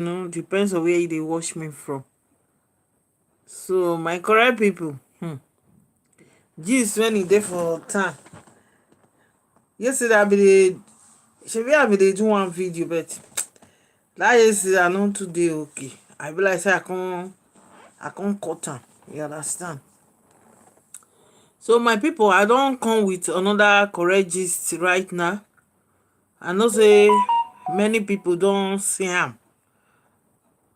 depends on where they watch me from. So my correct people, gist when e dey for time. Yesterday I be dey do one video, but that yesterday I no too dey okay. I be like say I can't cut am. You understand? So my people, I don come with another correct gist right now. I know say many people don see am.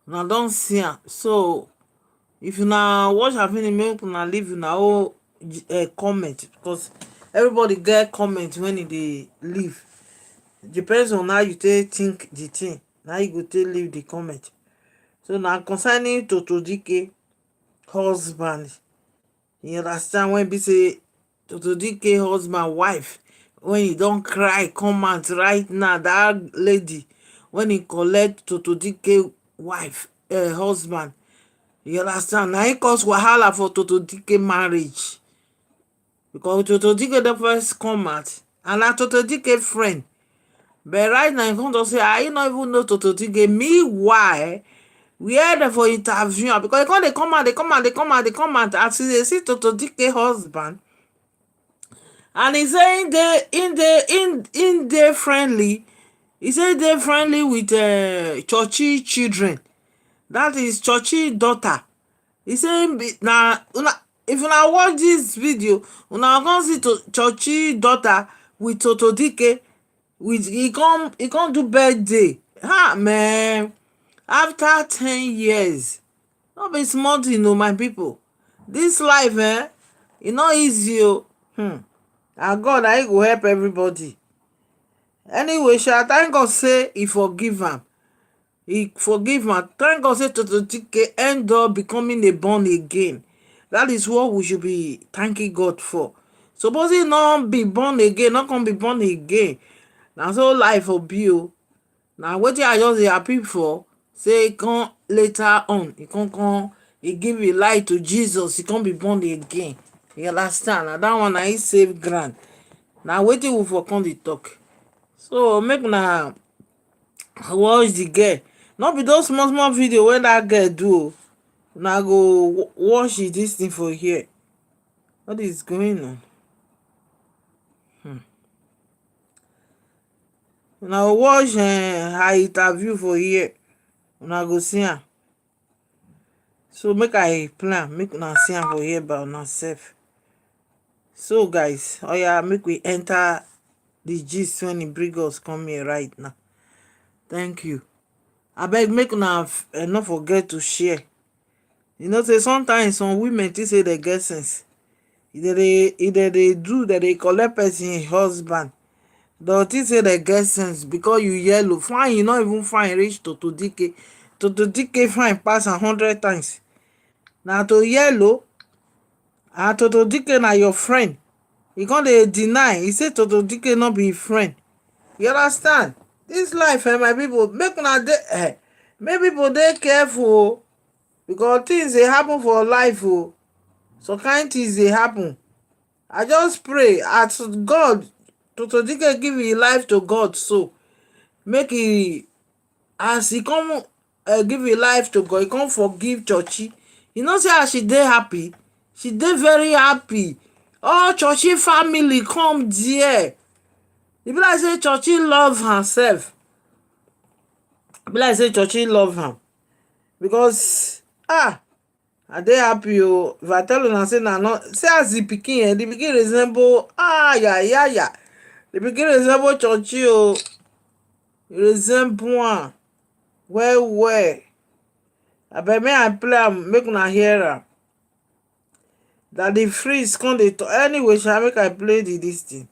Una don see am. So if una watch am finish, make una leave una whole comment, because everybody get comment when e dey leave. Depends on how you take think the thing. Now you go take leave the comment. So now concerning Toto Dikeh husband, you understand, when be say Toto Dikeh husband wife, when he don't cry come out right now, that lady when he collect Toto Dikeh wife husband, you understand, now he cause wahala for Toto Dikeh marriage, because Toto Dikeh the first come out and na Toto Dikeh friend. But right now, you come to say, I not even know Toto Dikeh. Meanwhile, we heard them for interview am, because they come out, as they see Toto Dikeh husband, and he say in they friendly. He say they friendly with churchy children. That is churchy daughter. He say now, if una watch this video, una go see churchy daughter with Toto Dikeh. With he come do birthday. Man, after 10 years, no be small thing, my people. This life e no easy o. And God na he go help everybody. Anyway, thank God say he forgive am. Thank God say Toto Dikeh end up becoming a born again. That is what we should be thanking God for. Suppose he not be born again, not come be born again, na so life will be o. Na wetin I just dey happy for, say come later on, he give a life to Jesus, he come be born again. You understand? Na that one na he save ground. Na wetin we for come dey talk. So make una watch the girl. No be those small video wey that girl do o. Una go watch this thing for here. What is going on? Una watch her interview for here. Una go see am. So make I plan, make una see am for here by una sef. So guys, oya make we enter the gist when he bring us come here right now. Thank you. Abeg make una not forget to share. You know say sometimes some women think say they get sense. Either they collect person husband. They think say they get sense because you yellow. Fine, you not even fine reach Toto Dikeh. Toto Dikeh fine pass 100 times. Now to yellow, and Toto Dikeh na your friend. You can't deny. He say Toto Dikeh not be friend. You understand? This life, my people, make people dey careful, because things they happen for life. So kind things they happen. I just pray at God, Toto Dikeh give his life to God, so make he, as he come give his life to God, he come forgive Churchy. You know say as she dey happy, she dey very happy. All Churchy family come there. E be like say Churchy love herself. E be like say Churchy love am, because I dey happy o. If I tell una say na not, say as the pikin resemble the pikin resemble Churchy o. Resemble am well. Abeg make I play am, make una hear am. That the freeze come dey talk. Anyway, shall make I play this thing.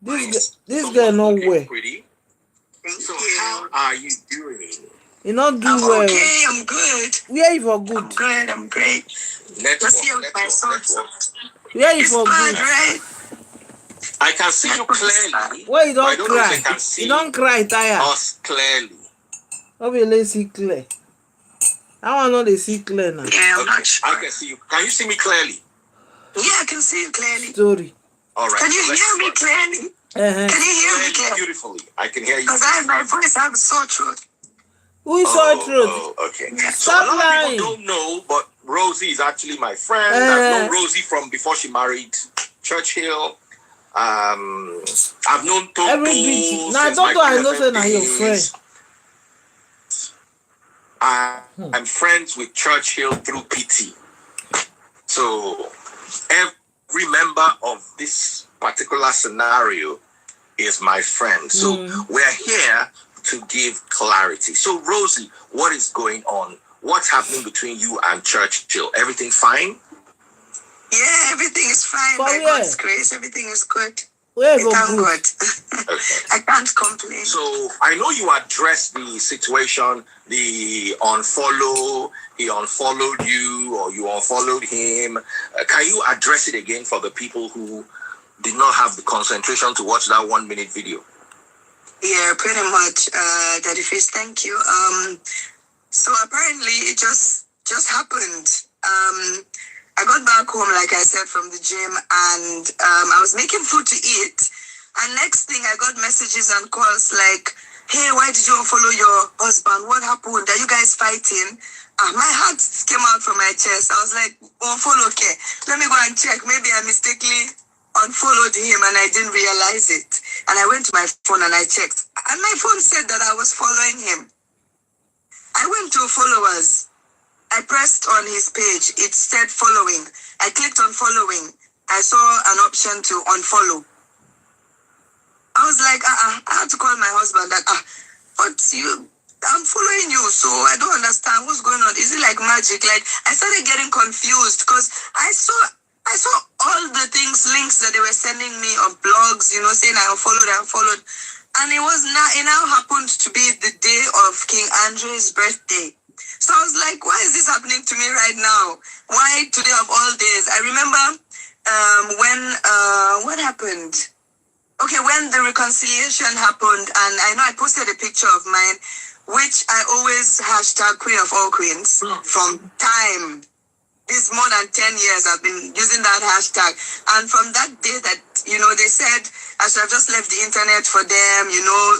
This girl no well. So how are you doing? You not do I'm well. Okay, I'm good. Where you for good? I'm good, I'm great. Let's hear my son. Where you It's for good, good? right? I can see you clearly. Where you but I don't don't know if cry? I can see You don't cry, tire. us clearly. Obviously see clear. I want to know they see clear now. Yeah, I'm not sure. I can see you. Can you see me clearly? Yeah, I can see you clearly. Story. All right. Can you hear me clearly? Can you hear me clearly? Beautifully. I can hear you. Because I have my voice, I'm so true. Who is sore throat? Okay. So a Stop lot of lying. people don't know, but Rosy is actually my friend. I've known Rosy from before she married Churchill. I've known Tonto Every beat. Now, since Tonto, my I know say na your days. friend. I'm friends with Churchill through PT. So every member of this particular scenario is my friend. So we're here to give clarity. So Rosy, what is going on? What's happening between you and Churchill? Everything fine? Yeah, everything is fine. For By where? God's grace, everything is good. Where We go thank good? God. Okay. I can't complain. So I know you addressed the situation, the unfollow, he unfollowed you or you unfollowed him. Can you address it again for the people who did not have the concentration to watch that 1 minute video? Yeah, pretty much. Daddy Face, thank you. So apparently it just happened. I got back home, like I said, from the gym, and I was making food to eat. And next thing, I got messages and calls like, "Hey, why did you unfollow your husband? What happened? Are you guys fighting?" My heart came out from my chest. I was like, "Unfollow, okay? Let me go and check. Maybe I mistakenly unfollowed him and I didn't realize it." And I went to my phone and I checked, and my phone said that I was following him. I went to followers. I pressed on his page. It said following. I clicked on following. I saw an option to unfollow. I was like, I had to call my husband that, I'm following you, so I don't understand what's going on. Is it like magic? Like, I started getting confused because I saw all the links that they were sending me on blogs, saying I unfollowed. And it now happened to be the day of King Andre's birthday. So I was like, why is this happening to me right now? Why today of all days? I remember what happened? Okay, when the reconciliation happened, and I know I posted a picture of mine, which I always hashtag Queen of All Queens from time. This more than 10 years I've been using that hashtag. And from that day that, they said I should have just left the internet for them,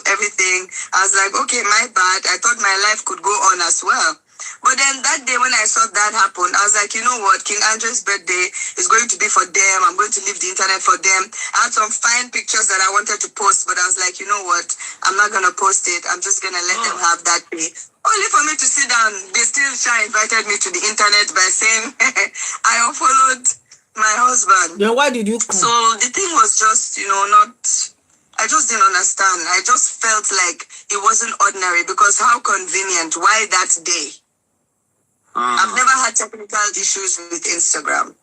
everything. I was like, okay, my bad. I thought my life could go on as well. But then that day when I saw that happen, I was like, you know what? King Andrew's birthday is going to be for them. I'm going to leave the internet for them. I had some fine pictures that I wanted to post, but I was like, you know what? I'm not going to post it. I'm just going to let them have that day. Only for me to sit down. They still invited me to the internet by saying I unfollowed my husband. Then why did you come? So the thing was just, I just didn't understand. I just felt like it wasn't ordinary because how convenient. Why that day? I've never had technical issues with Instagram.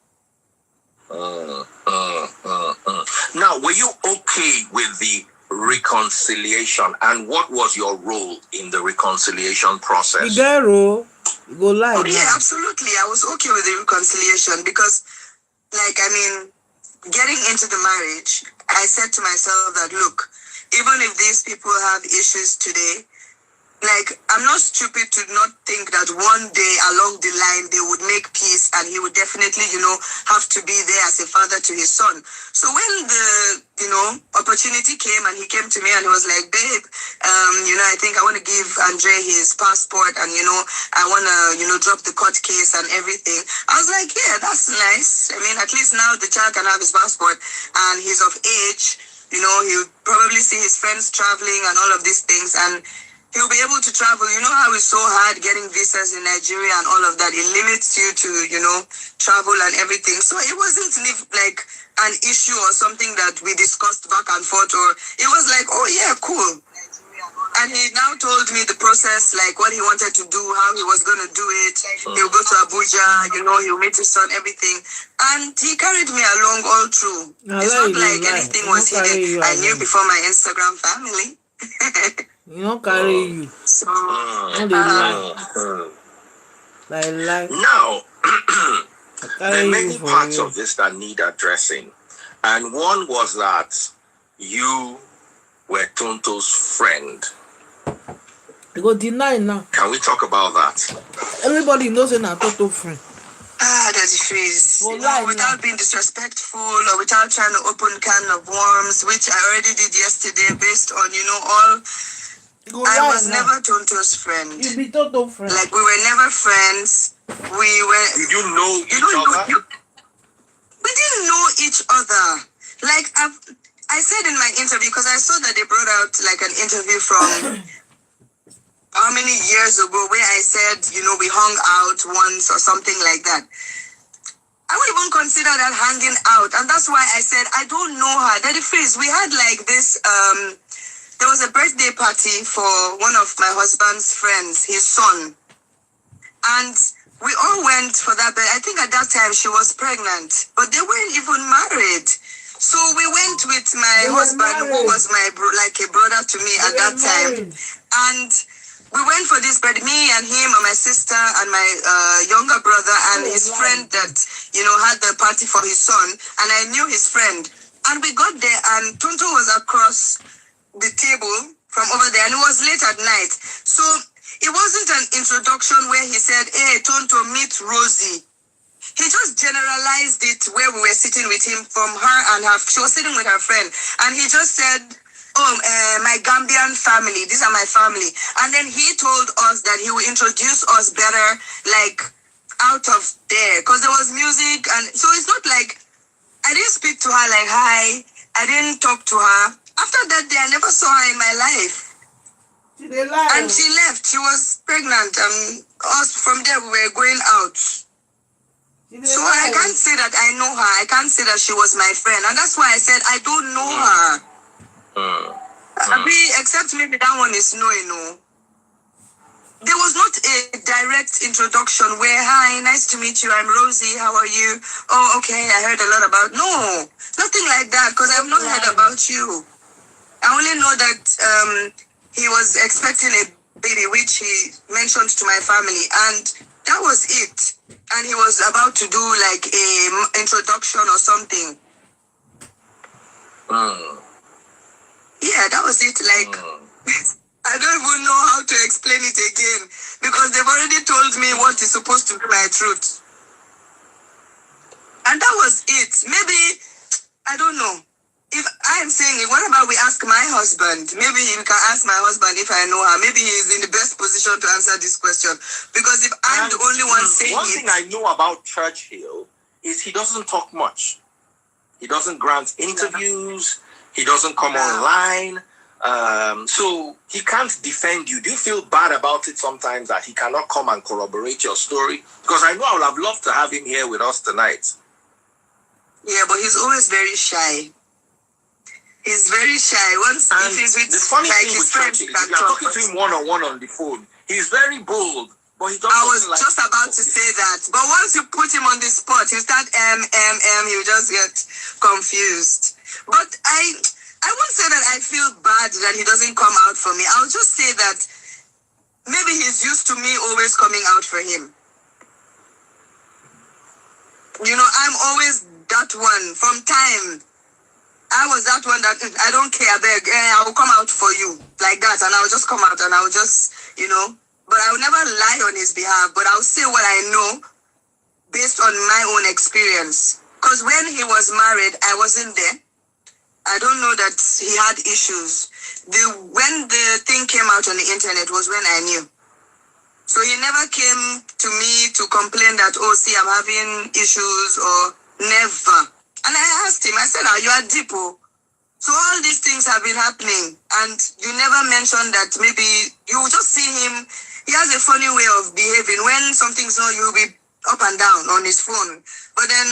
Now, were you okay with the reconciliation, and what was your role in the reconciliation process? You go lie. Yeah, absolutely. I was okay with the reconciliation because, getting into the marriage, I said to myself that, look, even if these people have issues today, I'm not stupid to not think that one day along the line they would make peace and he would definitely, have to be there as a father to his son. So when the, opportunity came and he came to me and he was like, babe, I think I want to give Andre his passport and, I want to, drop the court case and everything. I was like, yeah, that's nice. I mean, at least now the child can have his passport and he's of age. He'll probably see his friends traveling and all of these things and he'll be able to travel. You know how it's so hard getting visas in Nigeria and all of that. It limits you to, travel and everything. So it wasn't like an issue or something that we discussed back and forth, or it was like, oh yeah, cool. And he now told me the process, like what he wanted to do, how he was going to do it. He'll go to Abuja, he'll meet his son, everything. And he carried me along all through. It's not like anything was hidden. I knew before my Instagram family. You don't carry you. So, Don't they lie. Lie. Now, there are many you parts for of this that need addressing. And one was that you were Tonto's friend. You go deny now. Can we talk about that? Everybody knows you're not Tonto friend. Daddy Freeze. Oh, lie without now. being disrespectful or without trying to open can of worms, which I already did yesterday based on, all I was never Tonto's friend. You be Tonto friend. Like, we were never friends. We were. Did you know each other? We didn't know each other. Like, I said in my interview, because I saw that they brought out like an interview from how many years ago where I said, you know, we hung out once or something like that. I would even consider that hanging out. And that's why I said, I don't know her. Daddy Freeze, we had like this, there was a birthday party for one of my husband's friends, his son. And we all went for that, but I think at that time she was pregnant, but they weren't even married. So we went with my husband, who was like a brother to me at that time. And we went for this birthday, me and him and my sister and my younger brother and his friend that, you know, had the party for his son. And I knew his friend. And we got there and Tonto was across the table from over there, and it was late at night. So it wasn't an introduction where he said, hey, Tonto, meet Rosy. He just generalized it where we were sitting with him from her and she was sitting with her friend. And he just said, my Gambian family, these are my family. And then he told us that he would introduce us better, like, out of there. Because there was music. And so it's not like, I didn't speak to her like, hi. I didn't talk to her. After that day, I never saw her in my life. And she left. She was pregnant. And us from there, we were going out. So I can't say that I know her. I can't say that she was my friend. And that's why I said I don't know her. Except maybe that one is no, you know. There was not a direct introduction where, hi, nice to meet you. I'm Rosy. How are you? Oh, okay. I heard a lot about. No, nothing like that. Because I've not heard about you. I only know that he was expecting a baby, which he mentioned to my family, and that was it. And he was about to do like a introduction or something. Yeah, that was it. Like, I don't even know how to explain it again because they've already told me what is supposed to be my truth. And that was it. Maybe, I don't know. If I'm saying it, what about we ask my husband? Maybe you can ask my husband if I know her. Maybe he's in the best position to answer this question. Because if I'm the only one saying one thing I know about Churchill is he doesn't talk much. He doesn't grant interviews. He doesn't come online. So he can't defend you. Do you feel bad about it sometimes that he cannot come and corroborate your story? Because I know I would have loved to have him here with us tonight. Yeah, but he's always very shy. He's very shy. Once and if he's with the funny like thing his with friends, Churchill is you're talking to him one-on-one on the phone. He's very bold, but he doesn't. I was just about to say that. But once you put him on the spot, he'll start he'll just get confused. But I won't say that I feel bad that he doesn't come out for me. I'll just say that maybe he's used to me always coming out for him. You know, I'm always that one from time. I was that one that I don't care, I will come out for you like that, and I'll just come out and I'll just, you know, but I will never lie on his behalf, but I'll say what I know based on my own experience. Because when he was married, I wasn't there. I don't know that he had issues. When the thing came out on the internet was when I knew. So he never came to me to complain that, oh, see, I'm having issues or never. And I asked him, I said, you are deep. Oh. So all these things have been happening. And you never mentioned that maybe you just see him. He has a funny way of behaving. When something's not, you'll be up and down on his phone. But then,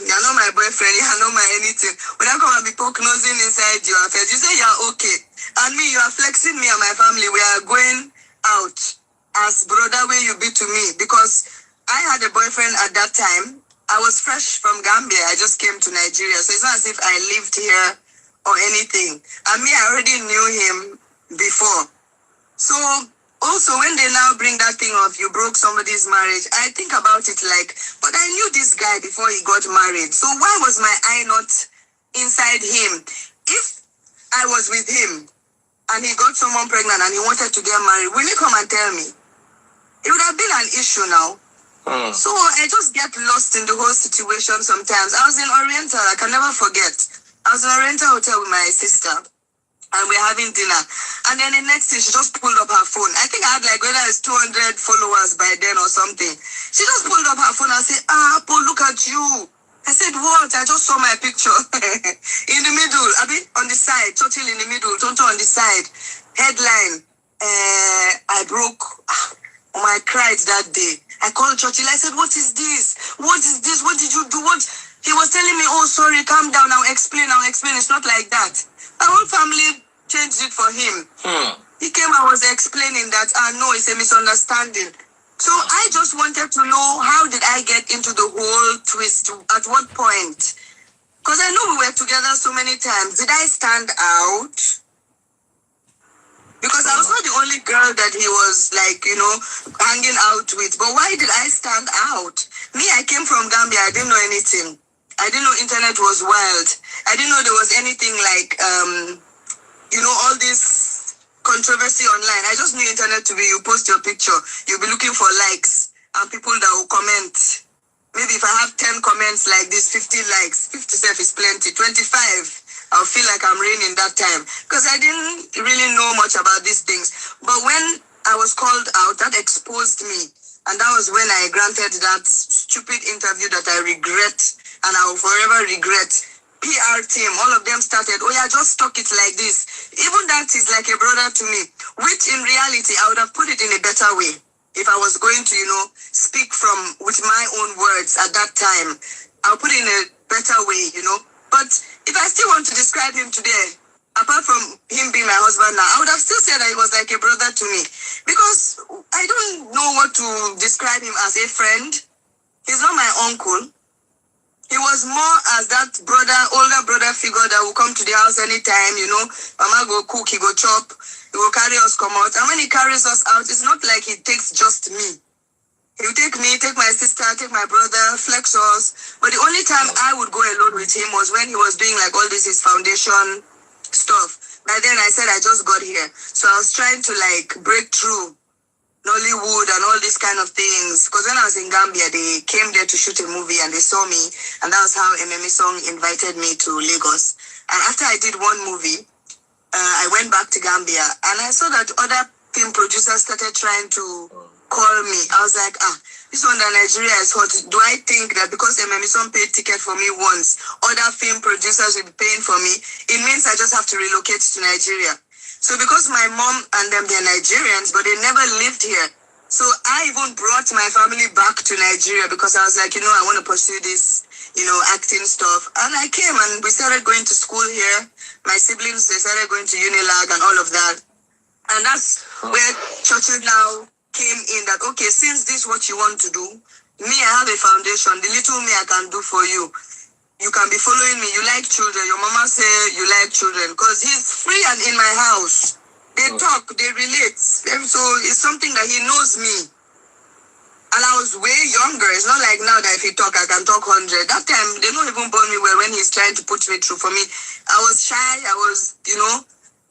you're not my boyfriend. You're not my anything. When I come and be poke nosing inside your affairs, you say you're okay. And me, you are flexing me and my family. We are going out as brother way you be to me. Because I had a boyfriend at that time. I was fresh from Gambia. I just came to Nigeria. So it's not as if I lived here or anything. And me, I already knew him before. So also when they now bring that thing of you broke somebody's marriage, I think about it like, but I knew this guy before he got married. So why was my eye not inside him? If I was with him and he got someone pregnant and he wanted to get married, will he come and tell me? It would have been an issue now. So I just get lost in the whole situation sometimes. I was in Oriental, I can never forget. I was in Oriental Hotel with my sister. and we're having dinner. And then the next thing, she just pulled up her phone. I think I had like whether it's 200 followers by then or something. She just pulled up her phone and said, Paul, look at you. I said, what? I just saw my picture. In the middle, I mean, on the side, Churchill in the middle, Tonto on the side. Headline, I broke. Oh, I cried that day. I called Churchill. I said, what is this? What is this? What did you do? What? He was telling me, oh, sorry, calm down. I'll explain. It's not like that. My whole family changed it for him. He came, I was explaining that, no, it's a misunderstanding. So I just wanted to know, how did I get into the whole twist? At what point? Because I know we were together so many times. Did I stand out? Because I was not the only girl that he was like, hanging out with. But why did I stand out? Me, I came from Gambia. I didn't know anything. I didn't know internet was wild. I didn't know there was anything like, all this controversy online. I just knew internet to be, you post your picture, you'll be looking for likes and people that will comment. Maybe if I have 10 comments like this, 50 likes, 50 self is plenty, 25, I'll feel like I'm reigning that time. Because I didn't really know much about these things. But when I was called out, that exposed me. And that was when I granted that stupid interview that I regret and I will forever regret. PR team, all of them started, just talk it like this. Even that is like a brother to me, which in reality, I would have put it in a better way. If I was going to, speak with my own words at that time, I'll put it in a better way, But if I still want to describe him today, apart from him being my husband now, I would have still said that he was like a brother to me. Because I don't know what to describe him as. A friend. He's not my uncle. He was more as that older brother figure that will come to the house anytime, Mama go cook, he go chop, he will carry us come out. And when he carries us out, it's not like he takes just me. He will take me, take my sister, take my brother, flex us. But the only time I would go alone with him was when he was doing like all this his foundation stuff. By then I said I just got here. So I was trying to like break through Nollywood and all these kind of things. Because when I was in Gambia, they came there to shoot a movie and they saw me. And that was how MMA Song invited me to Lagos. And after I did one movie, I went back to Gambia. And I saw that other film producers started trying to call me. I was like, this one that Nigeria is hot. Do I think that because MMA Song paid ticket for me once, other film producers will be paying for me? It means I just have to relocate to Nigeria. So because my mom and them, they're Nigerians, but they never lived here. So I even brought my family back to Nigeria because I was like, I want to pursue this, acting stuff. And I came and we started going to school here. My siblings, they started going to Unilag and all of that. And that's where churches now came in that, okay, since this is what you want to do, me, I have a foundation. The little me I can do for you. You can be following me. You like children. Your mama say you like children because he's free and in my house. They talk, they relate. So it's something that he knows me. And I was way younger. It's not like now that if he talk, I can talk 100. That time, they don't even born me well when he's trying to put me through. For me, I was shy. I was,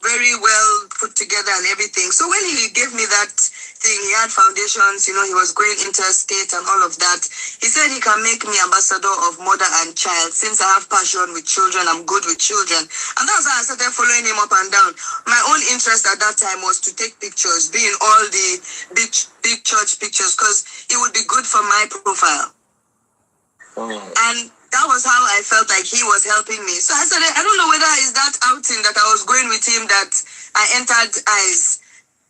very well put together and everything. So when he gave me that thing, he had foundations, he was going interstate and all of that. He said he can make me ambassador of mother and child. Since I have passion with children, I'm good with children. And that's how I started following him up and down. My own interest at that time was to take pictures, be in all the big church pictures, because it would be good for my profile. And that was how I felt like he was helping me. So I said, I don't know whether it's that outing that I was going with him that I entered eyes.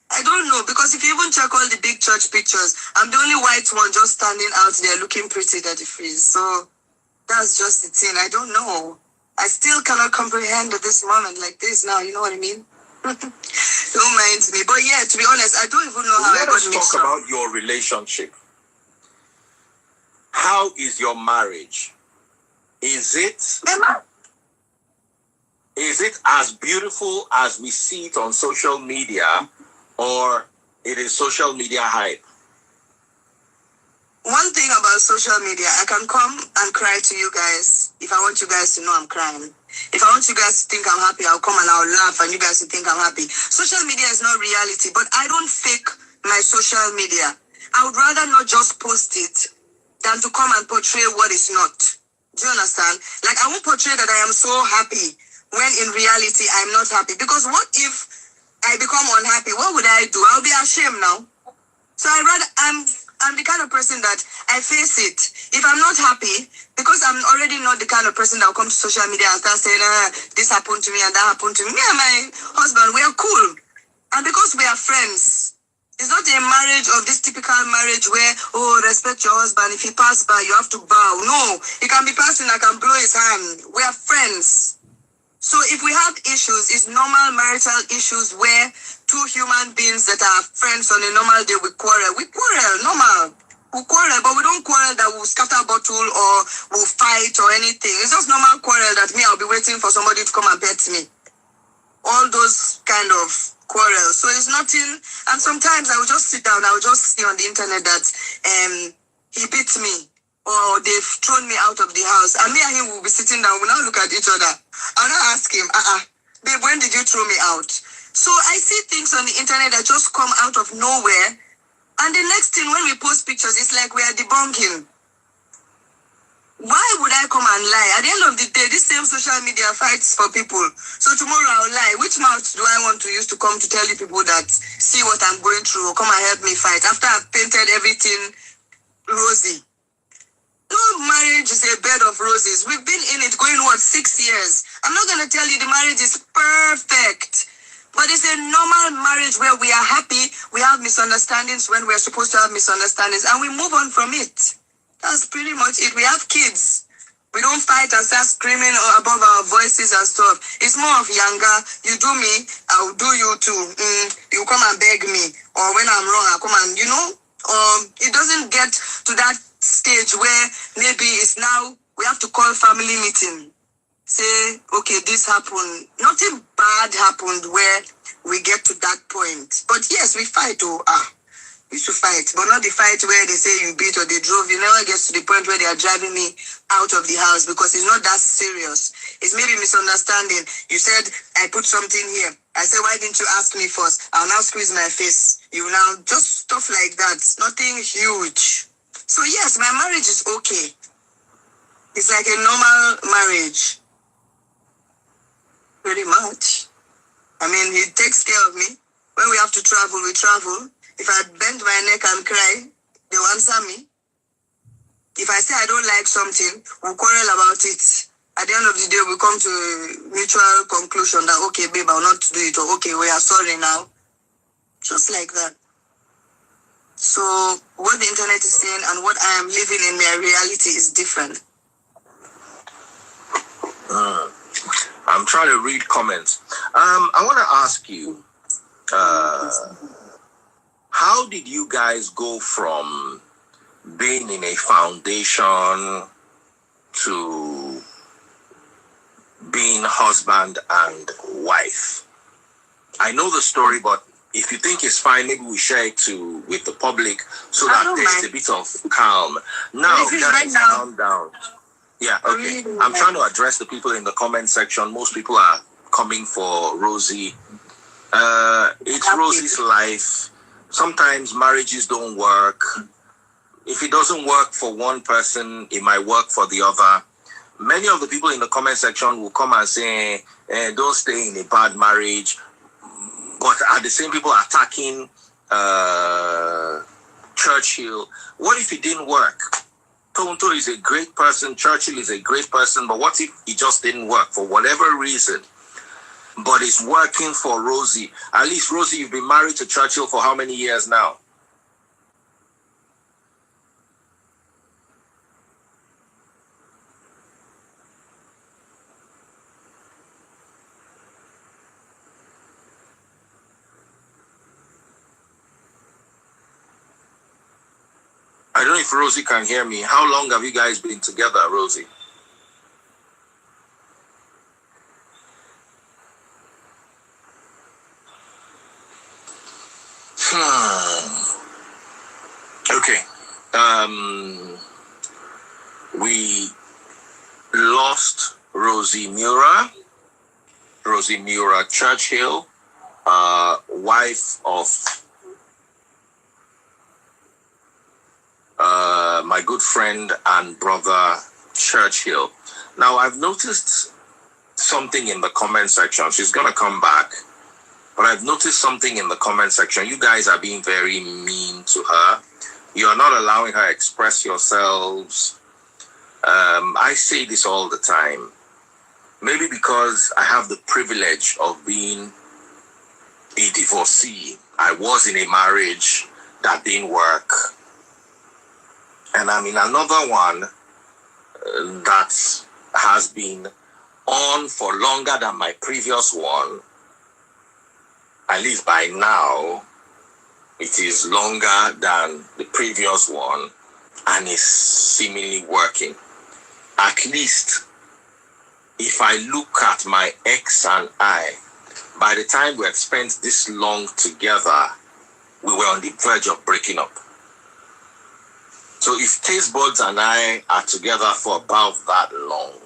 I don't know, because if you even check all the big church pictures, I'm the only white one just standing out there looking pretty at the freeze. So that's just the thing. I don't know. I still cannot comprehend at this moment like this now. You know what I mean? Don't mind me. But yeah, to be honest, I don't even know how I got mixed up. Let us talk about your relationship. How is your marriage? Is it as beautiful as we see it on social media, or it is social media hype? One thing about social media, I can come and cry to you guys if I want you guys to know I'm crying. If I want you guys to think I'm happy, I'll come and I'll laugh and you guys will think I'm happy. Social media is not reality, but I don't fake my social media. I would rather not just post it than to come and portray what is not. Do you understand? Like, I won't portray that I am so happy when in reality I'm not happy. Because what if I become unhappy? What would I do? I'll be ashamed now. So I'm the kind of person that I face it. If I'm not happy, because I'm already not the kind of person that will come to social media and start saying, this happened to me and that happened to me. Me and my husband, we are cool. And because we are friends, it's not a marriage of this typical marriage where, oh, respect your husband. If he pass by, you have to bow. No, he can be passing, I can blow his hand. We are friends. So if we have issues, it's normal marital issues where two human beings that are friends on a normal day, we quarrel. We quarrel, normal. We quarrel, but we don't quarrel that we'll scatter bottle or we'll fight or anything. It's just normal quarrel that me, I'll be waiting for somebody to come and pet me. All those kind of quarrels. So it's nothing. And sometimes I will just sit down, I will just see on the internet that he beat me or they've thrown me out of the house. And me and him will be sitting down, we'll now look at each other. I'll not ask him, babe, when did you throw me out? So I see things on the internet that just come out of nowhere. And the next thing, when we post pictures, it's like we are debunking. Why would I come and lie? At the end of the day, this same social media fights for people. So tomorrow I'll lie. Which mouth do I want to use to come to tell you people that see what I'm going through, come and help me fight after I've painted everything rosy? No marriage is a bed of roses. We've been in it going, 6 years? I'm not going to tell you the marriage is perfect. But it's a normal marriage where we are happy. We have misunderstandings when we're supposed to have misunderstandings. And we move on from it. That's pretty much it. We have kids. We don't fight and start screaming above our voices and stuff. It's more of younger. You do me, I'll do you too. You come and beg me. Or when I'm wrong, I'll come and, it doesn't get to that stage where maybe it's now we have to call family meeting. Say, okay, this happened. Nothing bad happened where we get to that point. But yes, we fight. We used to fight, but not the fight where they say you beat or they drove. You never get to the point where they are driving me out of the house because it's not that serious. It's maybe misunderstanding. You said, I put something here. I said, why didn't you ask me first? I'll now squeeze my face. You now, just stuff like that. Nothing huge. So yes, my marriage is okay. It's like a normal marriage. Pretty much. I mean, he takes care of me. When we have to travel, we travel. If I bend my neck and cry, they will answer me. If I say I don't like something, we'll quarrel about it. At the end of the day, we come to a mutual conclusion that, okay, babe, I'll not do it. Or, okay, we are sorry now. Just like that. So what the internet is saying and what I am living in my reality is different. I'm trying to read comments. I want to ask you, how did you guys go from being in a foundation to being husband and wife? I know the story, but if you think it's fine, maybe we share it with the public so that there's a bit of calm. Now, guys, calm down. Yeah, okay. I'm trying to address the people in the comment section. Most people are coming for Rosy. It's Rosy's life. Sometimes marriages don't work. If it doesn't work for one person, it might work for the other. Many of the people in the comment section will come and say, don't stay in a bad marriage. But are the same people attacking Churchill? What if it didn't work? Tonto is a great person. Churchill is a great person. But what if it just didn't work for whatever reason? But it's working for Rosy. At least, Rosy, you've been married to Churchill for how many years now? I don't know if Rosy can hear me. How long have you guys been together, Rosy? Okay. We lost Rosy Meurer Churchill, wife of my good friend and brother Churchill. Now, I've noticed something in the comment section. She's going to come back. But I've noticed something in the comment section. You guys are being very mean to her. You're not allowing her express yourselves. I say this all the time. Maybe because I have the privilege of being a divorcee. I was in a marriage that didn't work. And I'm in another one that has been on for longer than my previous one. At least by now, it is longer than the previous one and is seemingly working. At least, if I look at my ex and I, by the time we had spent this long together, we were on the verge of breaking up. So if Taste Buds and I are together for about that long,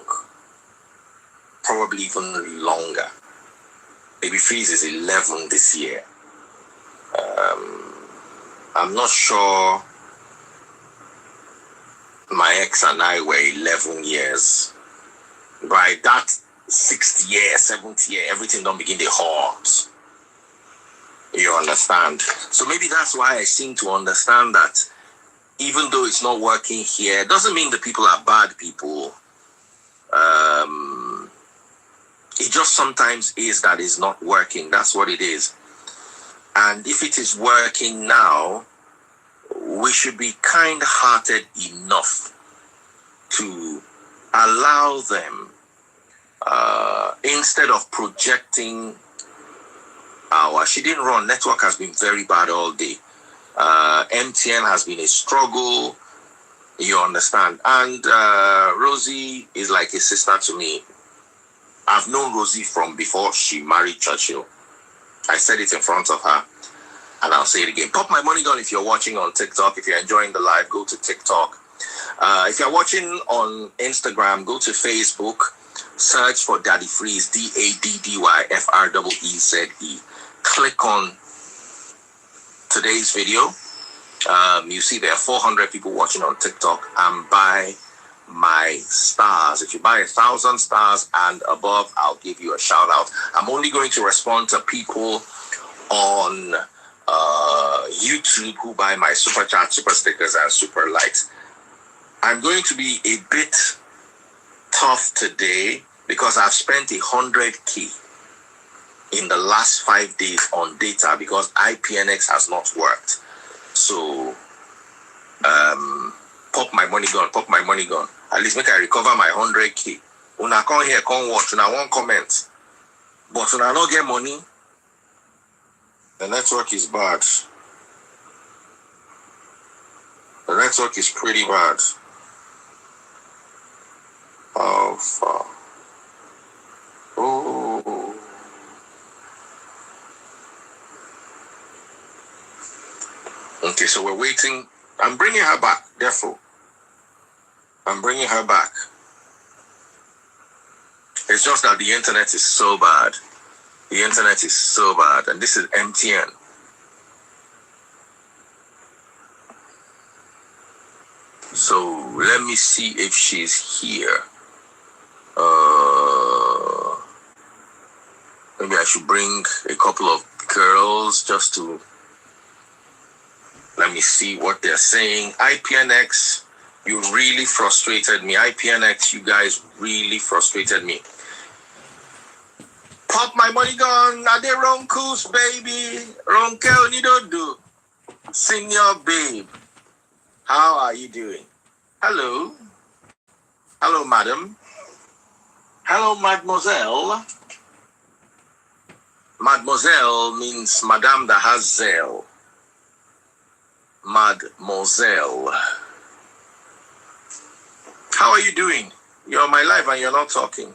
probably even longer, maybe Freeze is 11 this year. I'm not sure my ex and I were 11 years. By that 6th year, 7th year, everything don't begin to hurt. You understand? So maybe that's why I seem to understand that even though it's not working here, it doesn't mean the people are bad people. It just sometimes is that it's not working. That's what it is. And if it is working now, we should be kind-hearted enough to allow them, instead of projecting she didn't run. Network has been very bad all day. MTN has been a struggle. You understand? And Rosy is like a sister to me. I've known Rosy from before she married Churchill. I said it in front of her, and I'll say it again. Pop my money down if you're watching on TikTok. If you're enjoying the live, go to TikTok. If you're watching on Instagram, go to Facebook. Search for Daddy Freeze, DADDYFREEZE. Click on today's video. You see there are 400 people watching on TikTok, and buy my stars. If you buy 1,000 stars and above, I'll give you a shout out. I'm only going to respond to people on YouTube who buy my super chat, super stickers, and super likes. I'm going to be a bit tough today because I've spent 100K in the last 5 days on data because IPNX has not worked. So pop my money gun. At least make I recover my 100K. Una come here, come watch, una won't comment. But una not get money. The network is bad. The network is pretty bad. Oh, fuck. Oh. Okay, so we're waiting. I'm bringing her back, therefore. I'm bringing her back. It's just that the internet is so bad. The internet is so bad. And this is MTN. So let me see if she's here. Maybe I should bring a couple of girls just to let me see what they're saying. IPNX, you really frustrated me. IPNX, you guys really frustrated me. Pop my money gun. Are they Ronkus, baby? Ronkel, you don't do. Senior babe. How are you doing? Hello. Hello, madam. Hello, mademoiselle. Mademoiselle means madame that has zeal. Mademoiselle. How are you doing? You're on my live and you're not talking.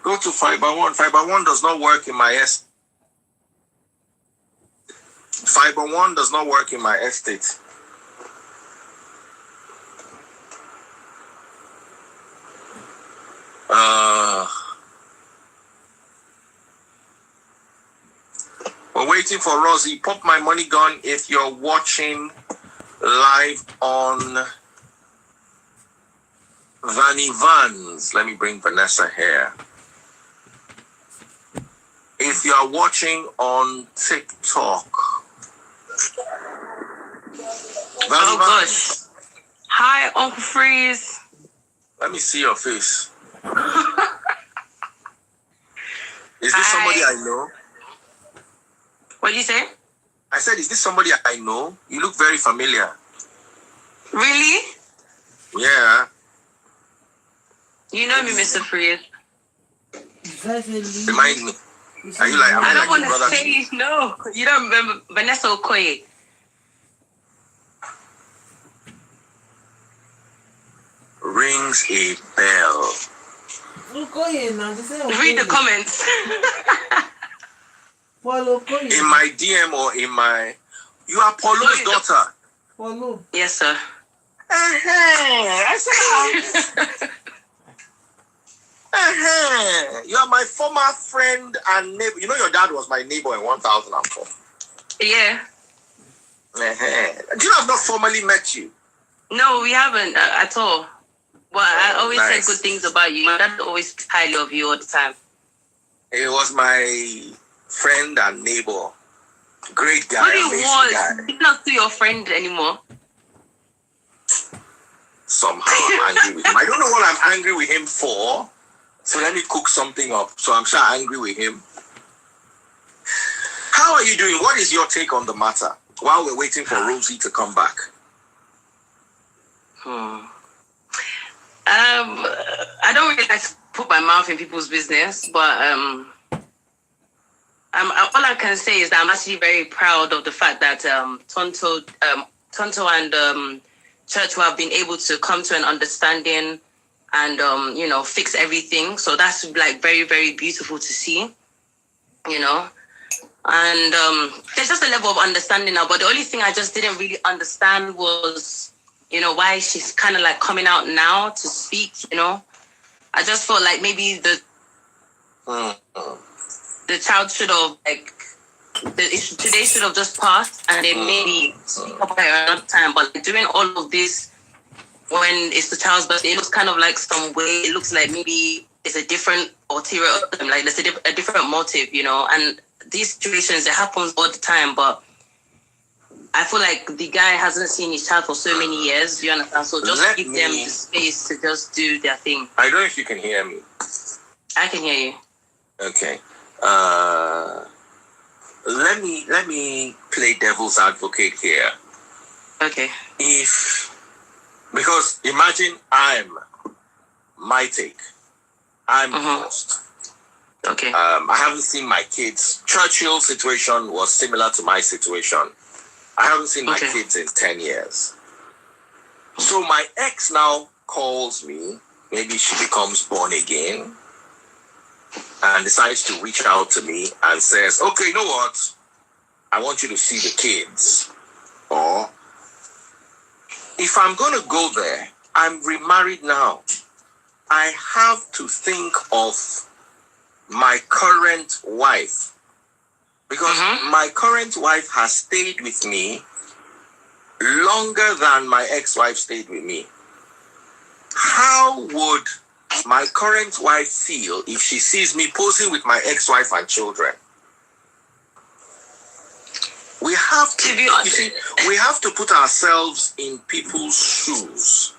Go to Fiber One. Fiber One does not work in my estate. Fiber One does not work in my estate. We're waiting for Rosy. Pop my money gun if you're watching live on Vanny Vans. Let me bring Vanessa here. If you are watching on TikTok. Vanny gosh. Hi, Uncle Freeze. Let me see your face. Is this somebody I know? What did you say? I said, is this somebody I know? You look very familiar. Really? Yeah. You know me, Mr. Freeze. Remind me. Are you like? I don't want to say no. You don't remember Vanessa Okoye? Rings a bell. Read the comments. In my DM or in my... You are Paulo's daughter. Paulo. Yes, sir. I said, you are my former friend and neighbor. You know your dad was my neighbor in 1004. Yeah. Do you know I've not formally met you? No, we haven't at all. But I always nice. said good things about you. My dad always speaks highly of you all the time. He was my friend and neighbor. Great guy. But he was. He's not your friend anymore. Somehow I'm angry with him. I don't know what I'm angry with him for. So let me cook something up. So I'm sure angry with him. How are you doing? What is your take on the matter while we're waiting for Rosy to come back? I don't really like to put my mouth in people's business, but all I can say is that I'm actually very proud of the fact that Tonto and Church have been able to come to an understanding and fix everything. So that's like very, very beautiful to see, And there's just a level of understanding now. But the only thing I just didn't really understand was, why she's kind of like coming out now to speak, I just felt like maybe the child should have, today should have just passed and then maybe speak about it another time. But doing all of this when it's the child's birthday, it looks kind of like some way, it looks like maybe it's a different ulterior, like there's a different motive, and these situations, it happens all the time, but I feel like the guy hasn't seen his child for so many years, you understand? So just give them the space to just do their thing. I don't know if you can hear me. I can hear you. Okay. Let me play devil's advocate here. Okay. Because imagine my take. I'm lost. Okay. I haven't seen my kids. Churchill's situation was similar to my situation. I haven't seen my kids in 10 years. So my ex now calls me. Maybe she becomes born again and decides to reach out to me and says, okay, you know what? I want you to see the kids. Or if I'm going to go there, I'm remarried now. I have to think of my current wife. Because my current wife has stayed with me longer than my ex-wife stayed with me. How would my current wife feel if she sees me posing with my ex-wife and children? We have to be honest. You see, we have to put ourselves in people's shoes.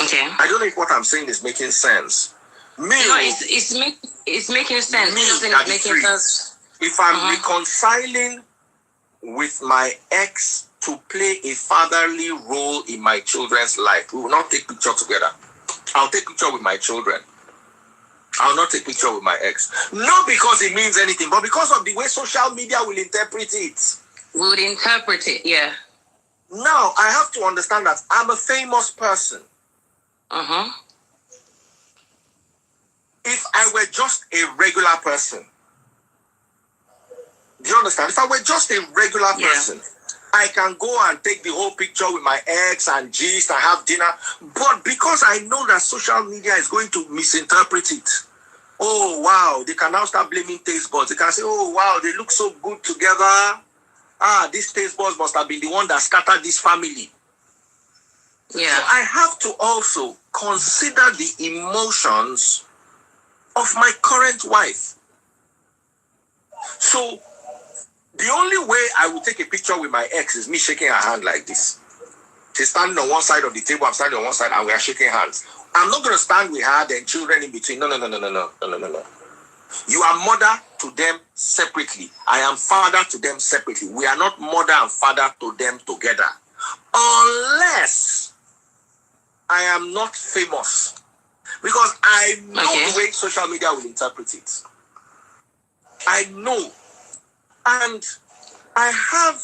Okay. I don't know if what I'm saying is making sense. It's making sense. It's making sense. If I'm reconciling with my ex to play a fatherly role in my children's life, we will not take picture together. I'll take picture with my children. I'll not take picture with my ex. Not because it means anything, but because of the way social media will interpret it. Would interpret it, yeah. Now, I have to understand that I'm a famous person. If I were just a regular person, do you understand? If I were just a regular person, I can go and take the whole picture with my ex and gist and have dinner. But because I know that social media is going to misinterpret it, oh, wow, they can now start blaming taste buds. They can say, oh, wow, they look so good together. This taste buds must have been the one that scattered this family. Yeah. So I have to also consider the emotions of my current wife. So the only way I will take a picture with my ex is me shaking her hand like this. She's standing on one side of the table, I'm standing on one side, and we are shaking hands. I'm not going to stand with her and children in between. No. You are mother to them separately. I am father to them separately. We are not mother and father to them together. Unless I am not famous. Because I know the way social media will interpret it. I know. And I have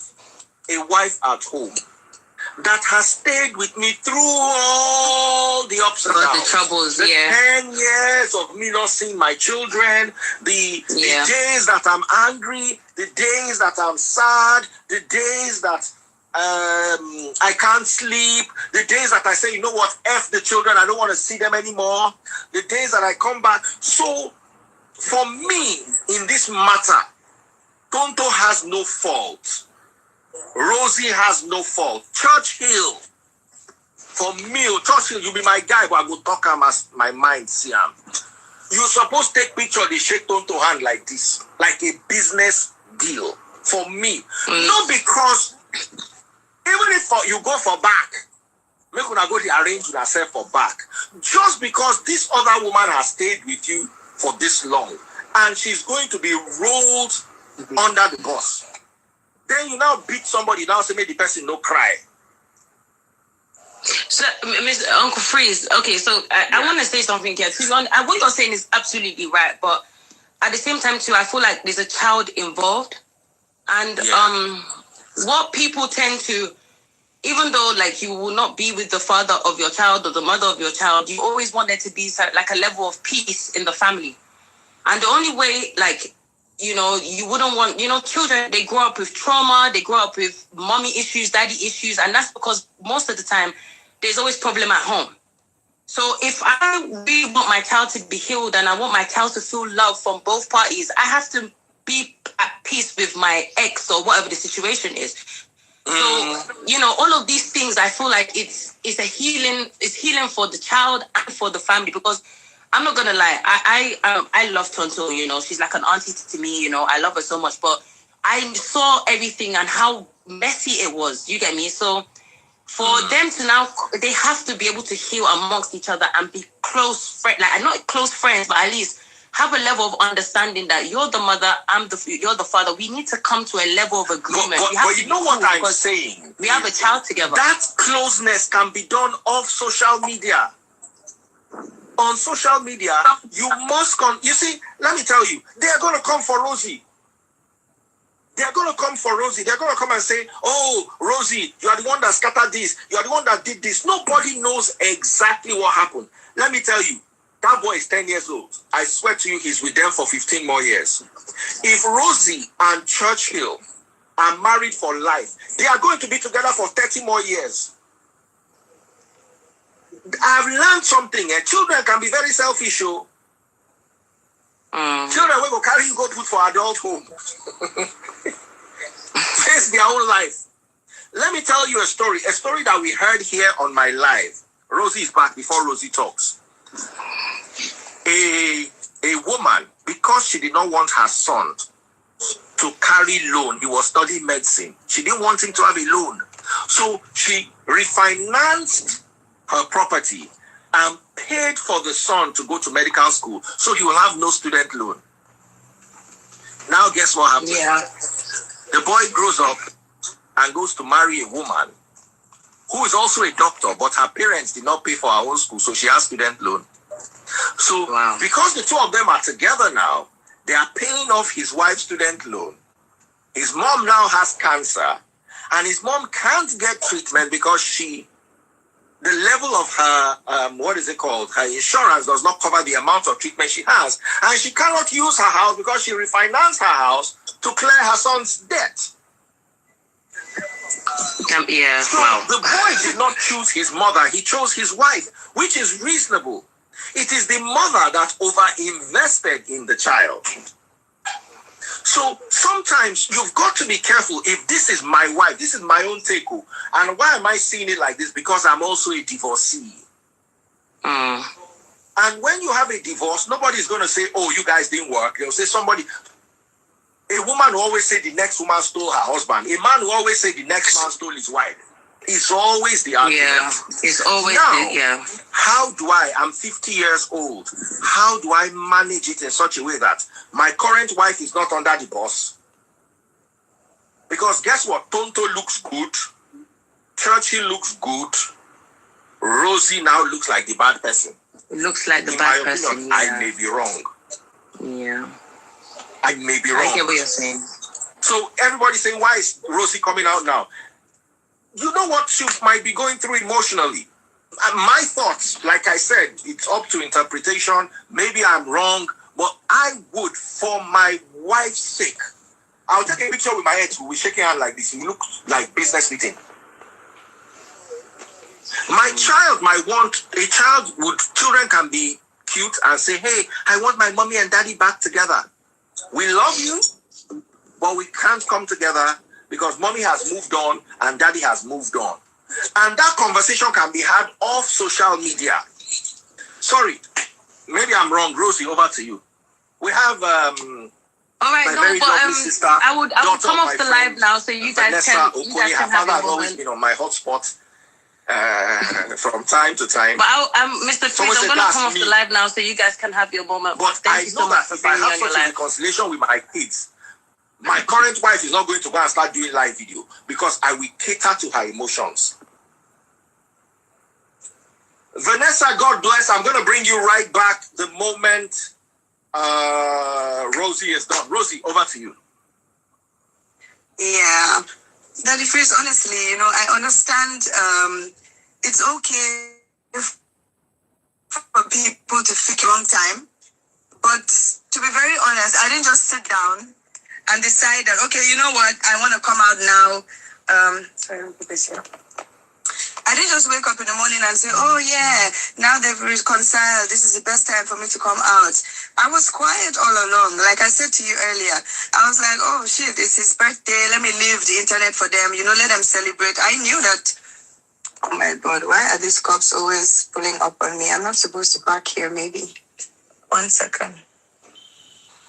a wife at home that has stayed with me through all the ups and downs. The troubles, the 10 years of me not seeing my children, the days that I'm angry, the days that I'm sad, the days that I can't sleep, the days that I say, you know what, F the children, I don't want to see them anymore, the days that I come back. So, for me, in this matter, Tonto has no fault. Rosy has no fault. Churchill, for me, Churchill, you be my guy, but I go talk him as my mind see him. You supposed to take picture of the shake Tonto hand like this, like a business deal. For me, not because even if you go for back, make una go to arrange yourself for back. Just because this other woman has stayed with you for this long, and she's going to be rolled under the bus. Then you now beat somebody, now say make the person no cry. So, Mr. Uncle Freeze, okay, so I want to say something here. What you're saying is absolutely right, but at the same time too, I feel like there's a child involved, and what people tend to, even though like you will not be with the father of your child or the mother of your child, you always want there to be like a level of peace in the family, and the only way, like, you know, you wouldn't want, you know, children, they grow up with trauma, they grow up with mommy issues, daddy issues, and that's because most of the time there's always problem at home. So if I really want my child to be healed and I want my child to feel love from both parties, I have to be at peace with my ex or whatever the situation is. So, you know, all of these things, I feel like it's healing for the child and for the family, because I'm not gonna lie, I love Tonto, you know, she's like an auntie to me, you know, I love her so much, but I saw everything and how messy it was, you get me? So for them to now, they have to be able to heal amongst each other and be close friends, like not close friends, but at least have a level of understanding that you're the mother, you're the father. We need to come to a level of agreement. But you know what I'm saying? We have a child together. That closeness can be done off social media. On social media, you must come. You see, let me tell you, they are going to come for Rosy. They are going to come for Rosy. They're going to come and say, oh, Rosy, you are the one that scattered this. You are the one that did this. Nobody knows exactly what happened. Let me tell you, that boy is 10 years old. I swear to you, he's with them for 15 more years. If Rosy and Churchill are married for life, they are going to be together for 30 more years. I've learned something. Children can be very selfish. Children will go carry you, go put for adult home. Face their own life. Let me tell you a story that we heard here on my live. Rosy is back before Rosy talks. A woman, because she did not want her son to carry loan, he was studying medicine. She didn't want him to have a loan. So she refinanced her property and paid for the son to go to medical school so he will have no student loan. Now guess what happens? Yeah. The boy grows up and goes to marry a woman who is also a doctor, but her parents did not pay for her own school, so she has student loan. So because the two of them are together now, they are paying off his wife's student loan. His mom now has cancer, and his mom can't get treatment because the level of her, her insurance does not cover the amount of treatment she has. And she cannot use her house because she refinanced her house to clear her son's debt. So the boy did not choose his mother, he chose his wife, which is reasonable. It is the mother that over-invested in the child. So sometimes you've got to be careful. If this is my wife, this is my own take. And why am I seeing it like this? Because I'm also a divorcee. And when you have a divorce, nobody's going to say, oh, you guys didn't work. They'll say a woman will always say the next woman stole her husband. A man will always say the next man stole his wife. It's always the argument. Yeah, it's always now, how do I'm 50 years old. How do I manage it in such a way that my current wife is not under the boss? Because guess what? Tonto looks good. Churchill looks good. Rosy now looks like the bad person. It looks like the in bad my person. Opinion, I may be wrong. Yeah. I may be wrong. I get what you're saying. So everybody's saying, why is Rosy coming out now? You know what she might be going through emotionally. And my thoughts, like I said, it's up to interpretation. Maybe I'm wrong, but I would, for my wife's sake, I'll take a picture with my head. We're shaking hands like this. We look like business meeting. My child might want children can be cute and say, hey, I want my mommy and daddy back together. We love you, but we can't come together because mommy has moved on and daddy has moved on. And that conversation can be had off social media. Sorry, maybe I'm wrong. Rosie, over to you. We have all right, my very lovely sister. I would come off the live now so you guys can Her have father your has always moment. been on my hotspot from time to time. But Mr. Freeze, I'm going to come off the live now so you guys can have your moment. But Thank you so much for if I being have on your such a live. reconciliation with my kids, my current wife is not going to go and start doing live video because I will cater to her emotions. Vanessa, God bless. I'm going to bring you right back the moment Rosie is done. Rosie, over to you. Yeah. Daddy Freeze, honestly, I understand it's okay for people to take a long time. But to be very honest, I didn't just sit down and decide that, okay, you know what, I want to come out now. Sorry, let me put this here. I didn't just wake up in the morning and say, oh yeah, now they've reconciled. This is the best time for me to come out. I was quiet all along. Like I said to you earlier, I was like, oh shit, it's his birthday. Let me leave the internet for them. Let them celebrate. I knew that, oh my God, why are these cops always pulling up on me? I'm not supposed to park here, maybe. 1 second.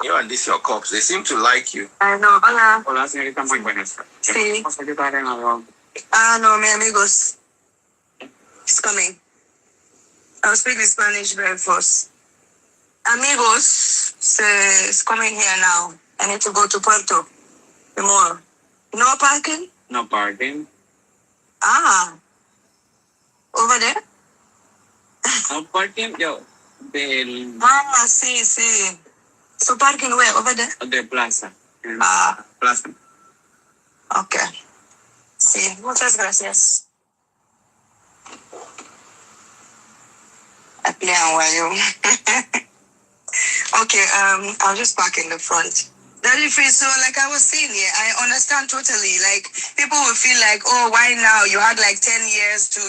You and this your cops, they seem to like you. I know. Hola. Hola, señorita, muy buenas. Sí. ¿Vamos a ayudar en algo? No, mi amigos. He's coming. I'll speak in Spanish very fast. Amigos, is coming here now. I need to go to Puerto. Meurer. No parking? No parking. Over there? No parking, yo. Del Sí. So parking where? Over there? de plaza. Plaza. Plaza. Okay. Sí, muchas gracias. Okay, I'll just park in the front. Daddy Freeze, so like I was saying, yeah, I understand totally. Like, people will feel like, oh, why now? You had like 10 years to,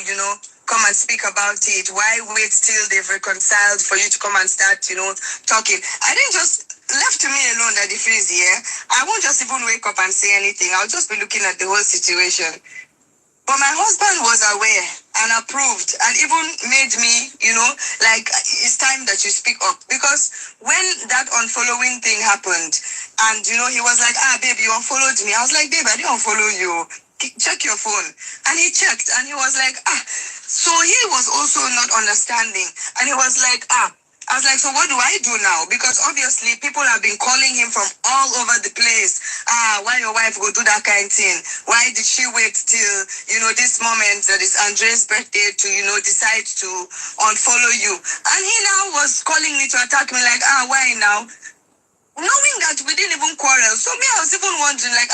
come and speak about it. Why wait till they've reconciled for you to come and start, talking? I didn't just left to me alone, Daddy Freeze, yeah. I won't just even wake up and say anything. I'll just be looking at the whole situation. But my husband was aware and approved and even made me, like, it's time that you speak up. Because when that unfollowing thing happened and, he was like, babe, you unfollowed me. I was like, babe, I didn't unfollow you. Check your phone. And he checked and he was like, So he was also not understanding. And he was like, I was like, so what do I do now? Because obviously people have been calling him from all over the place. Why your wife go do that kind of thing? Why did she wait till, this moment that is Andre's birthday to, decide to unfollow you? And he now was calling me to attack me like, why now? Knowing that we didn't even quarrel. So me, I was even wondering like,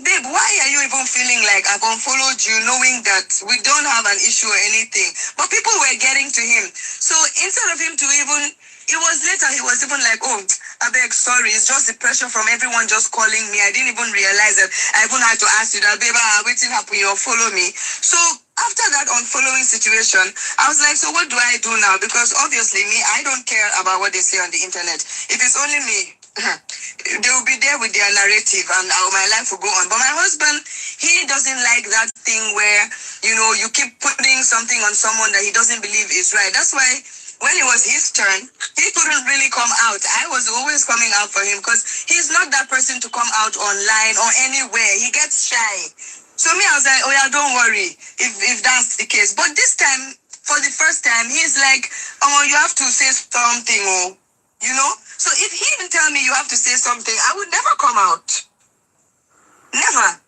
babe, why are you even feeling like I've unfollowed you knowing that we don't have an issue or anything? But people were getting to him. So instead of him to even, it was later he was even like, oh, I beg, sorry, it's just the pressure from everyone just calling me. I didn't even realize that I even had to ask you that, babe, waiting happen, you'll follow me. So after that unfollowing situation, I was like, so what do I do now? Because obviously me, I don't care about what they say on the internet. If it's only me, they will be there with their narrative and my life will go on. But my husband, he doesn't like that thing where, you keep putting something on someone that he doesn't believe is right. That's why when it was his turn, he couldn't really come out. I was always coming out for him because he's not that person to come out online or anywhere. He gets shy. So me, I was like, oh yeah, don't worry if that's the case. But this time, for the first time, he's like, oh, you have to say something, So if he didn't tell me you have to say something, I would never come out. Never.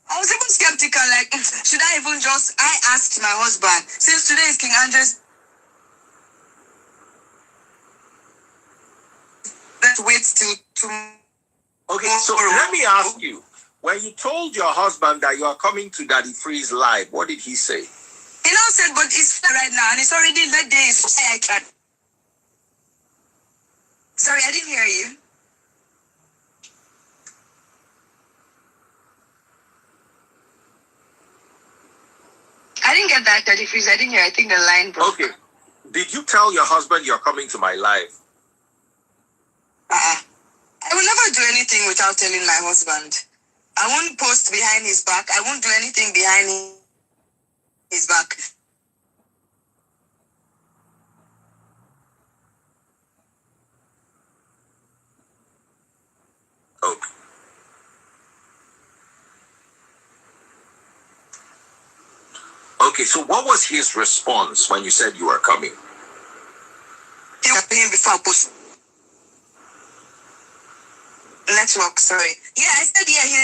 I was even skeptical, like, should I even I asked my husband, since today is King Andres, let's wait till tomorrow. Okay, so let me ask you, when you told your husband that you are coming to Daddy Free's live, what did he say? He now said, but it's right now, and it's already that day. Sorry, I didn't hear you. I didn't get that, Daddy Freeze. I didn't hear. I think the line broke. Okay. Did you tell your husband you're coming to my live? I will never do anything without telling my husband. I won't post behind his back. I won't do anything behind his back. Okay. Okay, so what was his response when you said you were coming? He was paying before I post. Network, sorry. Yeah, I said, yeah, he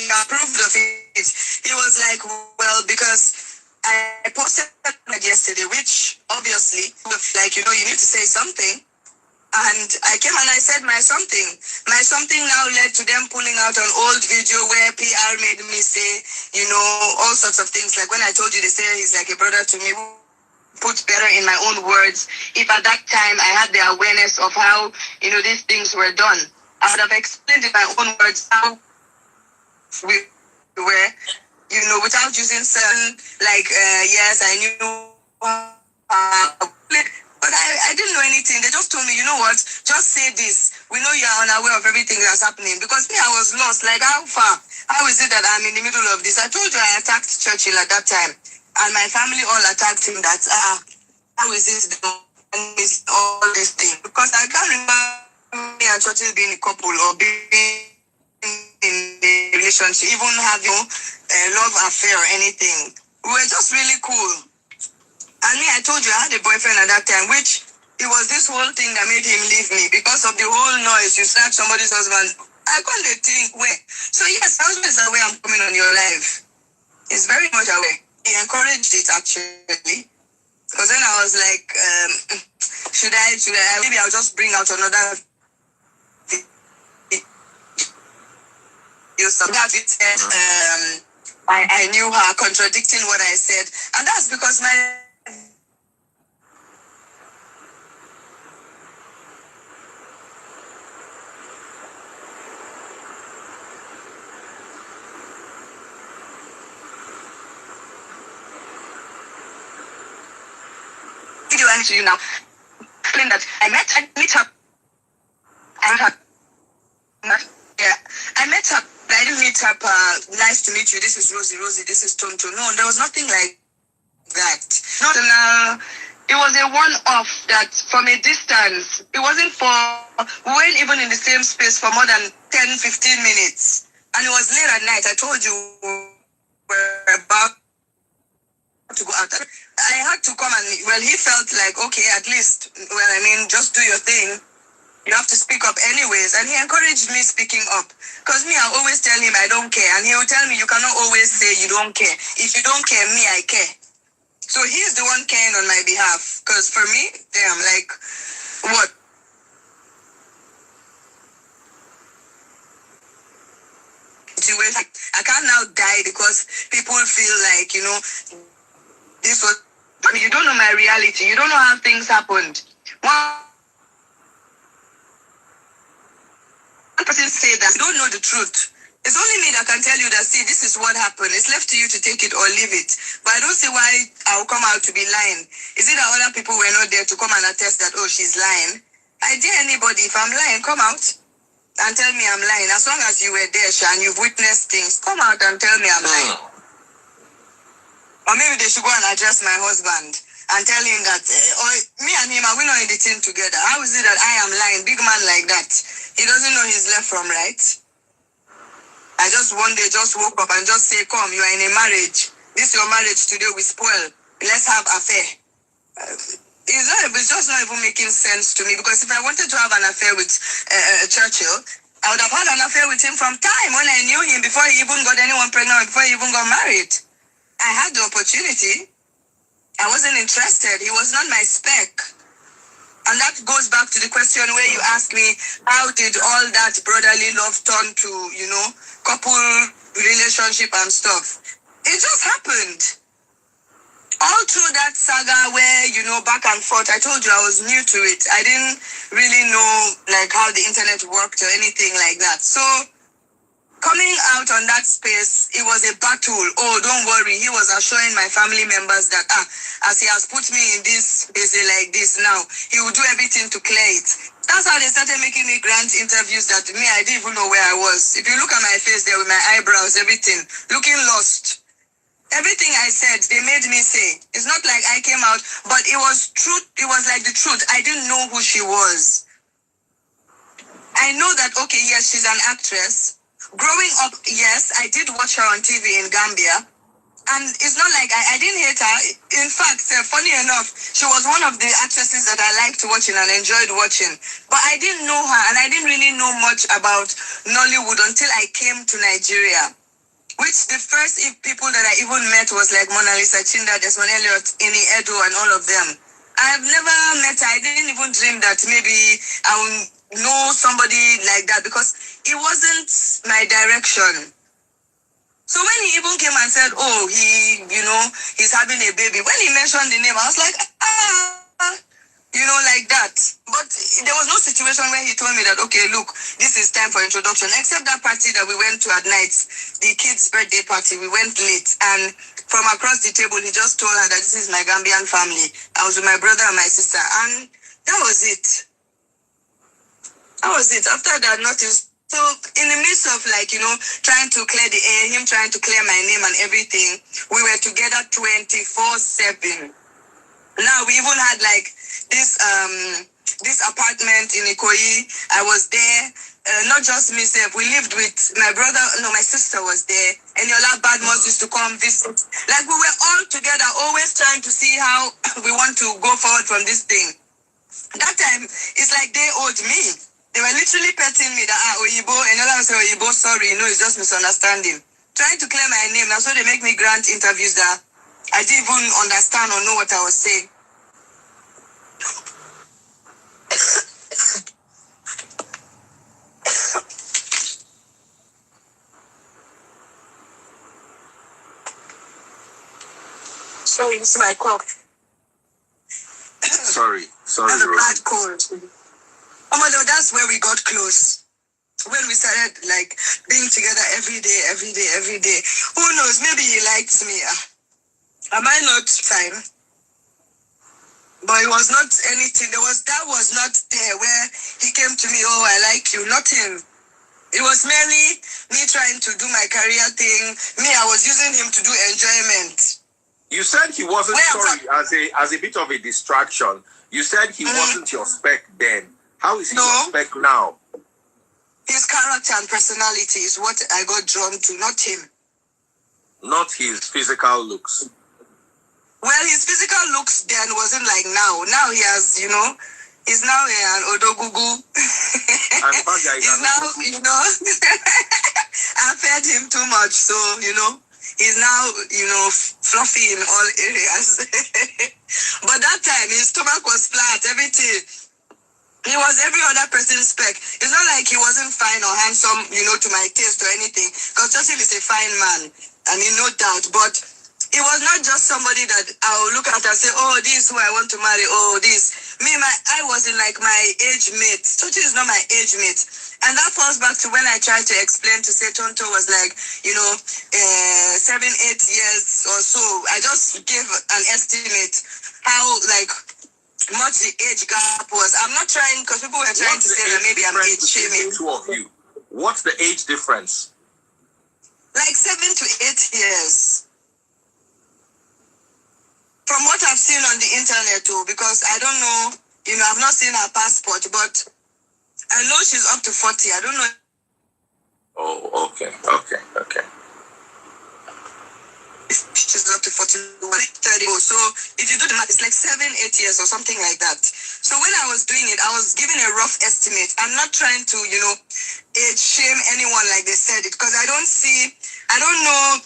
approved of it. He was like, well, because I posted that yesterday, which obviously, like, you need to say something. And I came and I said my something. My something now led to them pulling out an old video where PR made me say, all sorts of things. Like when I told you, they say he's like a brother to me. Put better in my own words. If at that time I had the awareness of how, these things were done, I would have explained in my own words how we were, without using certain, like, yes, I knew. But I didn't know anything. They just told me, you know what, just say this. We know you're unaware of everything that's happening. Because me, I was lost. Like, how far? How is it that I'm in the middle of this? I told you I attacked Churchill at that time. And my family all attacked him that, how is this done? And it's all this thing. Because I can't remember me and Churchill being a couple or being in a relationship, even having a love affair or anything. We were just really cool. And me, I told you I had a boyfriend at that time, which it was this whole thing that made him leave me because of the whole noise. You snatch somebody's husband. I couldn't think where. So yes, husband is aware I'm coming on your life. He's very much aware. He encouraged it actually. Because then I was like, should I? Maybe I'll just bring out another video. I knew her contradicting what I said. And that's because my video to you now. Explain that I met her. Yeah, I met her. I didn't meet her. Nice to meet you. This is Rosy. Rosy, this is Tonto. No, there was nothing like that. Not it was a one-off that from a distance. It wasn't for, we weren't even in the same space for more than 10, 15 minutes. And it was late at night. I told you we were about to go out. I had to come and, he felt like, okay, at least, just do your thing. You have to speak up anyways. And he encouraged me speaking up. Because me, I always tell him I don't care. And he will tell me, you cannot always say you don't care. If you don't care, me, I care. So he's the one caring on my behalf. Because for me, damn, like, what? I can't now die because people feel like, this was, you don't know my reality. You don't know how things happened. One person say that you don't know the truth. It's only me that can tell you that, see, this is what happened. It's left to you to take it or leave it. But I don't see why I'll come out to be lying. Is it that other people were not there to come and attest that, oh, she's lying? I dare anybody, if I'm lying, come out and tell me I'm lying. As long as you were there, Sha, and you've witnessed things, come out and tell me I'm lying. Or maybe they should go and address my husband and tell him that, or me and him, are we not in the team together? How is it that I am lying? Big man like that. He doesn't know his left from right. I just one day just woke up and just say, come, you are in a marriage. This your marriage today, we spoil. Let's have affair. It's just not even making sense to me, because if I wanted to have an affair with Churchill, I would have had an affair with him from time when I knew him, before he even got anyone pregnant, before he even got married. I had the opportunity. I wasn't interested. He was not my spec. And that goes back to the question where you asked me, how did all that brotherly love turn to, couple relationship and stuff? It just happened. All through that saga where, back and forth, I told you I was new to it. I didn't really know, how the internet worked or anything like that. So, coming out on that space, it was a battle. Oh, don't worry. He was assuring my family members that, as he has put me in this busy like this now, he will do everything to clear it. That's how they started making me grant interviews that me, I didn't even know where I was. If you look at my face there with my eyebrows, everything, looking lost. Everything I said, they made me say. It's not like I came out, but it was truth. It was like the truth. I didn't know who she was. I know that, okay, yes, she's an actress. Growing up, yes, I did watch her on TV in Gambia. And it's not like I didn't hate her. In fact, funny enough, she was one of the actresses that I liked watching and enjoyed watching. But I didn't know her, and I didn't really know much about Nollywood until I came to Nigeria. Which the first people that I even met was like Mona Lisa Chinda, Desmond Elliott, Ini Edo, and all of them. I've never met her. I didn't even dream that maybe I will know somebody like that, because it wasn't my direction. So when he even came and said, oh, he's having a baby, when he mentioned the name, I was like, like that. But there was no situation where he told me that, okay, look, this is time for introduction, except that party that we went to at night, the kid's birthday party. We went late, and from across the table, he just told her that this is my Gambian family. I was with my brother and my sister, and that was it. That was it. After that, nothing. So in the midst of trying to clear the air, him trying to clear my name and everything, we were together 24/7. Now we even had this apartment in Ikoyi. I was there. Not just myself. We lived with my brother. No, my sister was there. And Yola Badmos used to come visit. We were all together, always trying to see how we want to go forward from this thing. That time, it's like they owed me. They were literally petting me that, Oyibo, and all I say, Oyibo, sorry, it's just misunderstanding. Trying to clear my name. That's why they make me grant interviews that I didn't even understand or know what I was saying. Sorry, this is my cough. Sorry, That's a Rosy. bad cold. Oh my God, that's where we got close. When we started being together every day. Who knows? Maybe he liked me. Am I not fine? But it was not anything. That was not there where he came to me, oh, I like you. Nothing. It was merely me trying to do my career thing. Me, I was using him to do enjoyment. You said he wasn't, as a bit of a distraction. You said he wasn't your spec then. How is he your spec now? His character and personality is what I got drawn to, not him. Not his physical looks. Well, his physical looks then wasn't like now. Now he has, he's now an odogugu. He's now, I fed him too much, so, he's now, fluffy in all areas. But that time, his stomach was flat, everything. He was every other person's spec. It's not like he wasn't fine or handsome, to my taste or anything. Because Churchill is a fine man. I mean, no doubt. But it was not just somebody that I'll look at and say, oh, this is who I want to marry. Oh, this. I was in my age mate. Churchill is not my age mate. And that falls back to when I tried to explain to say Tonto was like, 7, 8 years or so. I just gave an estimate how like much the age gap was. I'm not trying, because people were trying to say that maybe I'm age shaming. Two of you. What's the age difference? Like 7 to 8 years. From what I've seen on the internet too, because I don't know, I've not seen her passport, but I know she's up to 40. I don't know. Oh, okay. She's up to 40, 30. So if you do the math, it's like 7, 8 years or something like that. So when I was doing it, I was giving a rough estimate. I'm not trying to, age shame anyone like they said it, because I don't know,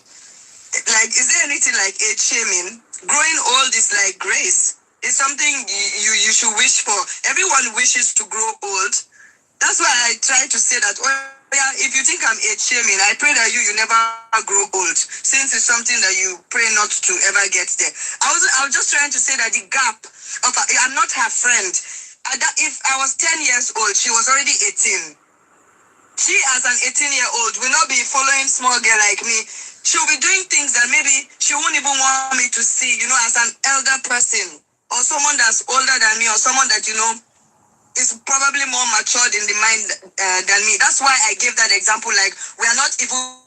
like, is there anything like age shaming? Growing old is like grace. It's something you should wish for. Everyone wishes to grow old. That's why I try to say that, if you think I'm age shaming, I pray that you never grow old, since it's something that you pray not to ever get there. I was just trying to say that the gap of, I'm not her friend. If I was 10 years old, she was already 18. She, as an 18-year-old, will not be following small girl like me. She'll be doing things that maybe she won't even want me to see, as an elder person, or someone that's older than me, or someone that, is probably more matured in the mind than me. That's why I gave that example, like, we are not even...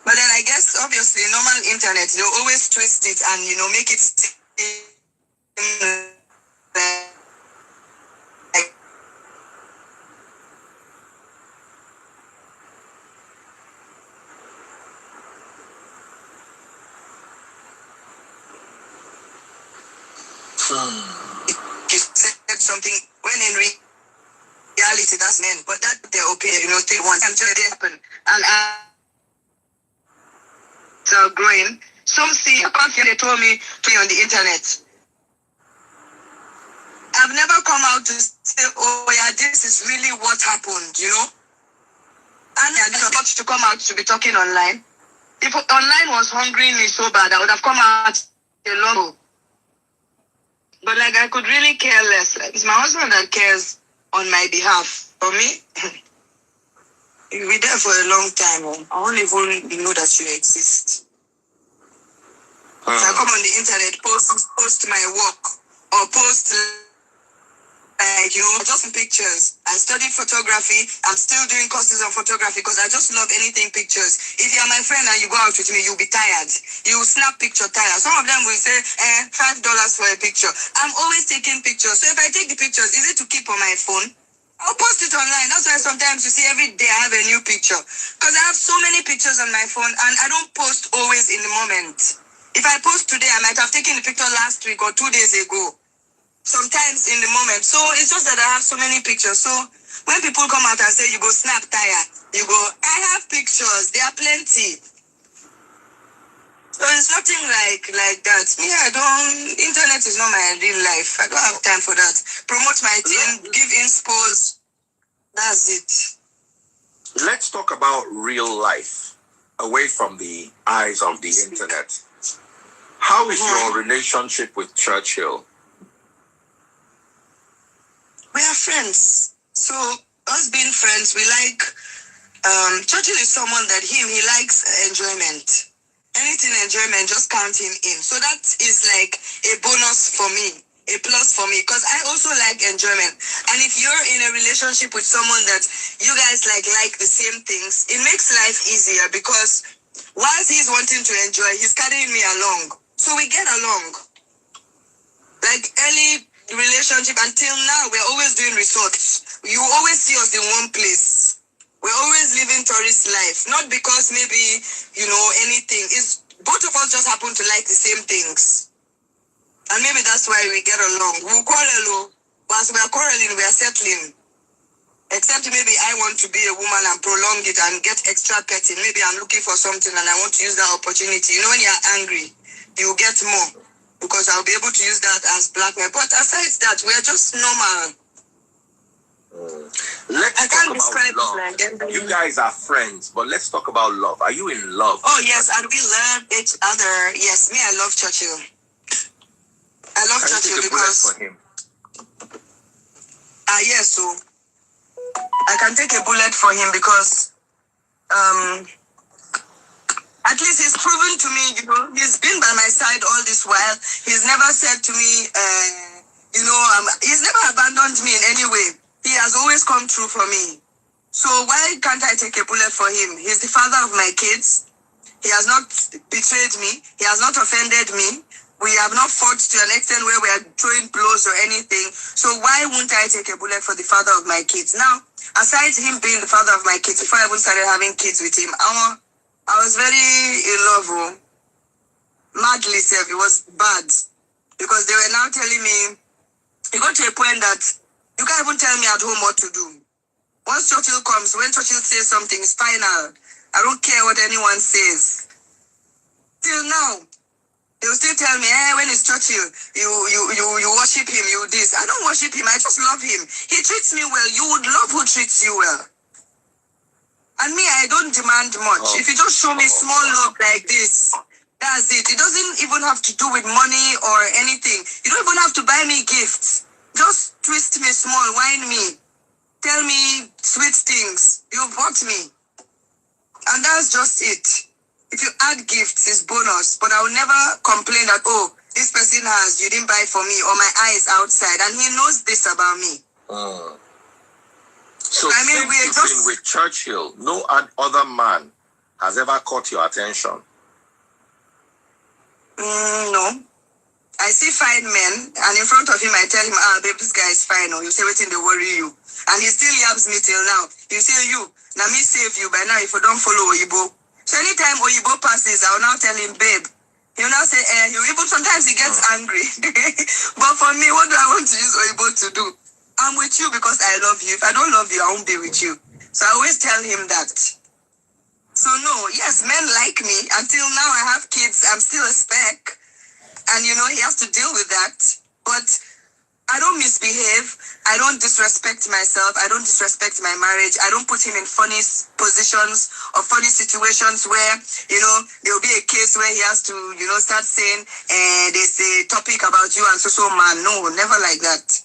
But then I guess, obviously, normal internet, they'll always twist it and, make it seem like... You said something when in reality that's men, but that their opinion, they want and just happen. And so growing, some see a content they told me to on the internet. I've never come out to say, this is really what happened, And I didn't want to come out to be talking online. If online was hungering me so bad, I would have come out a long ago. But like, I could really care less. Like, it's my husband that cares on my behalf. For me, you'll be there for a long time. I won't even know that you exist. If I come on the internet, post my work, or post like, just pictures. I studied photography. I'm still doing courses on photography because I just love anything pictures. If you're my friend and you go out with me, you'll be tired. You snap picture tired. Some of them will say, $5 for a picture. I'm always taking pictures. So if I take the pictures, is it to keep on my phone? I'll post it online. That's why sometimes you see every day I have a new picture. Because I have so many pictures on my phone and I don't post always in the moment. If I post today, I might have taken the picture last week or 2 days ago. Sometimes in the moment. So it's just that I have so many pictures. So when people come out and say, you go snap tire, you go, I have pictures. There are plenty. So it's nothing like that. Me, internet is not my real life. I don't have time for that. Promote my team, give inspos. That's it. Let's talk about real life, away from the eyes of the internet. How is your relationship with Churchill? We are friends. So us being friends, we like, Churchill is someone that he likes enjoyment. Anything enjoyment, just count him in. So that is like a bonus for me, a plus for me, because I also like enjoyment. And if you're in a relationship with someone that you guys like the same things, it makes life easier, because whilst he's wanting to enjoy, he's carrying me along. So we get along. Like early relationship until now, we're always doing resorts. You always see us in one place. We're always living tourist life. Not because maybe, anything. It's both of us just happen to like the same things. And maybe that's why we get along. We'll quarrel. Once we are quarreling, we are settling. Except maybe I want to be a woman and prolong it and get extra petting. Maybe I'm looking for something and I want to use that opportunity. When you're angry, you get more. Because I'll be able to use that as blackmail. But aside that, we're just normal. Let's talk about love. You guys are friends, but let's talk about love. Are you in love? Oh, yes, and we love each other. Yes, me, I love Churchill. I love Churchill because... For him? Yes, so I can take a bullet for him because at least he's proven to me, he's been by my side all this while. He's never said to me, he's never abandoned me in any way. He has always come true for me. So why can't I take a bullet for him? He's the father of my kids. He has not betrayed me. He has not offended me. We have not fought to an extent where we are throwing blows or anything. So why won't I take a bullet for the father of my kids? Now, aside him being the father of my kids, before I even started having kids with him, I was very in love. Madly, it was bad. Because they were now telling me, it got to a point that you can't even tell me at home what to do. Once Churchill comes, when Churchill says something, it's final. I don't care what anyone says. Till now, they'll still tell me, when it's Churchill, you worship him, you this. I don't worship him, I just love him. He treats me well. You would love who treats you well. And me, I don't demand much. If you just show me small love like this, that's it. It doesn't even have to do with money or anything. You don't even have to buy me gifts. Just twist me small, whine me. Tell me sweet things. You bought me. And that's just it. If you add gifts, it's bonus. But I will never complain that, this person has, you didn't buy for me, or my eye is outside. And he knows this about me. So since you've been with Churchill, no other man has ever caught your attention? No. I see fine men, and in front of him, I tell him, babe, this guy is fine. Or you say, waiting, they worry you. And he still yabs me till now. You say, now me save you by now if you don't follow Oyibo. So anytime Oyibo passes, I'll now tell him, babe. He'll now say, sometimes he gets angry. But for me, what do I want to use Oyibo to do? I'm with you because I love you. If I don't love you, I won't be with you. So I always tell him that. So no, yes, men like me. Until now, I have kids. I'm still a speck. And, he has to deal with that. But I don't misbehave. I don't disrespect myself. I don't disrespect my marriage. I don't put him in funny positions or funny situations where, there'll be a case where he has to, start saying, there's a topic about you and so man. No, never like that.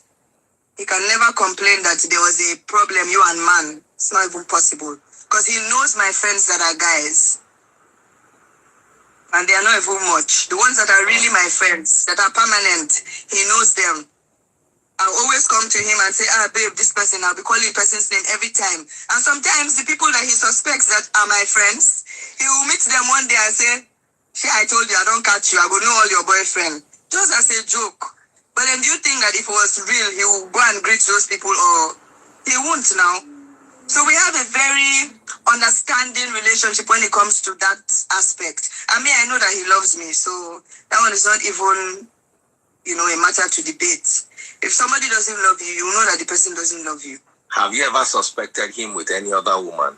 He can never complain that there was a problem, you and man. It's not even possible. Because he knows my friends that are guys. And they are not even much. The ones that are really my friends, that are permanent, he knows them. I'll always come to him and say, babe, this person, I'll be calling the person's name every time. And sometimes the people that he suspects that are my friends, he will meet them one day and say, I told you, I don't catch you. I will know all your boyfriend. Just as a joke. But then do you think that if it was real, he will go and greet those people, or he won't now? So we have a very understanding relationship when it comes to that aspect. I mean, I know that he loves me, so that one is not even, a matter to debate. If somebody doesn't love you, you know that the person doesn't love you. Have you ever suspected him with any other woman?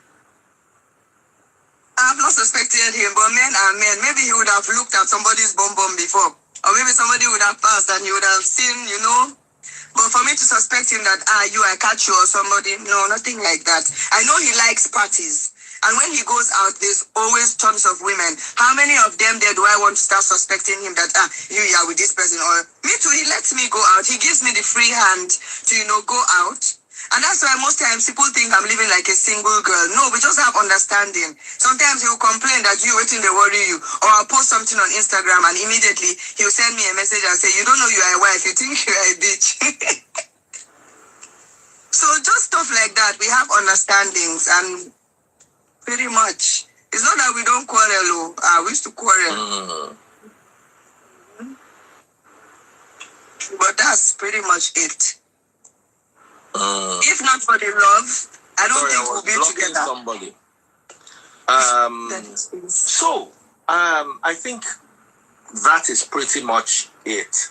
I have not suspected him, but men are men. Maybe he would have looked at somebody's bum before. Or maybe somebody would have passed and he would have seen, But for me to suspect him that, I catch you or somebody, no, nothing like that. I know he likes parties. And when he goes out, there's always tons of women. How many of them there do I want to start suspecting him that, you are with this person? Or me too, he lets me go out. He gives me the free hand to, go out. And that's why most times people think I'm living like a single girl. No, we just have understanding. Sometimes he'll complain that you waiting, they worry you. Or I'll post something on Instagram and immediately he'll send me a message and say, you don't know you are a wife, you think you are a bitch. So just stuff like that. We have understandings and pretty much. It's not that we don't quarrel. We used to quarrel. But that's pretty much it. If not for the love, I don't think we'll be together. Somebody. So, I think that is pretty much it.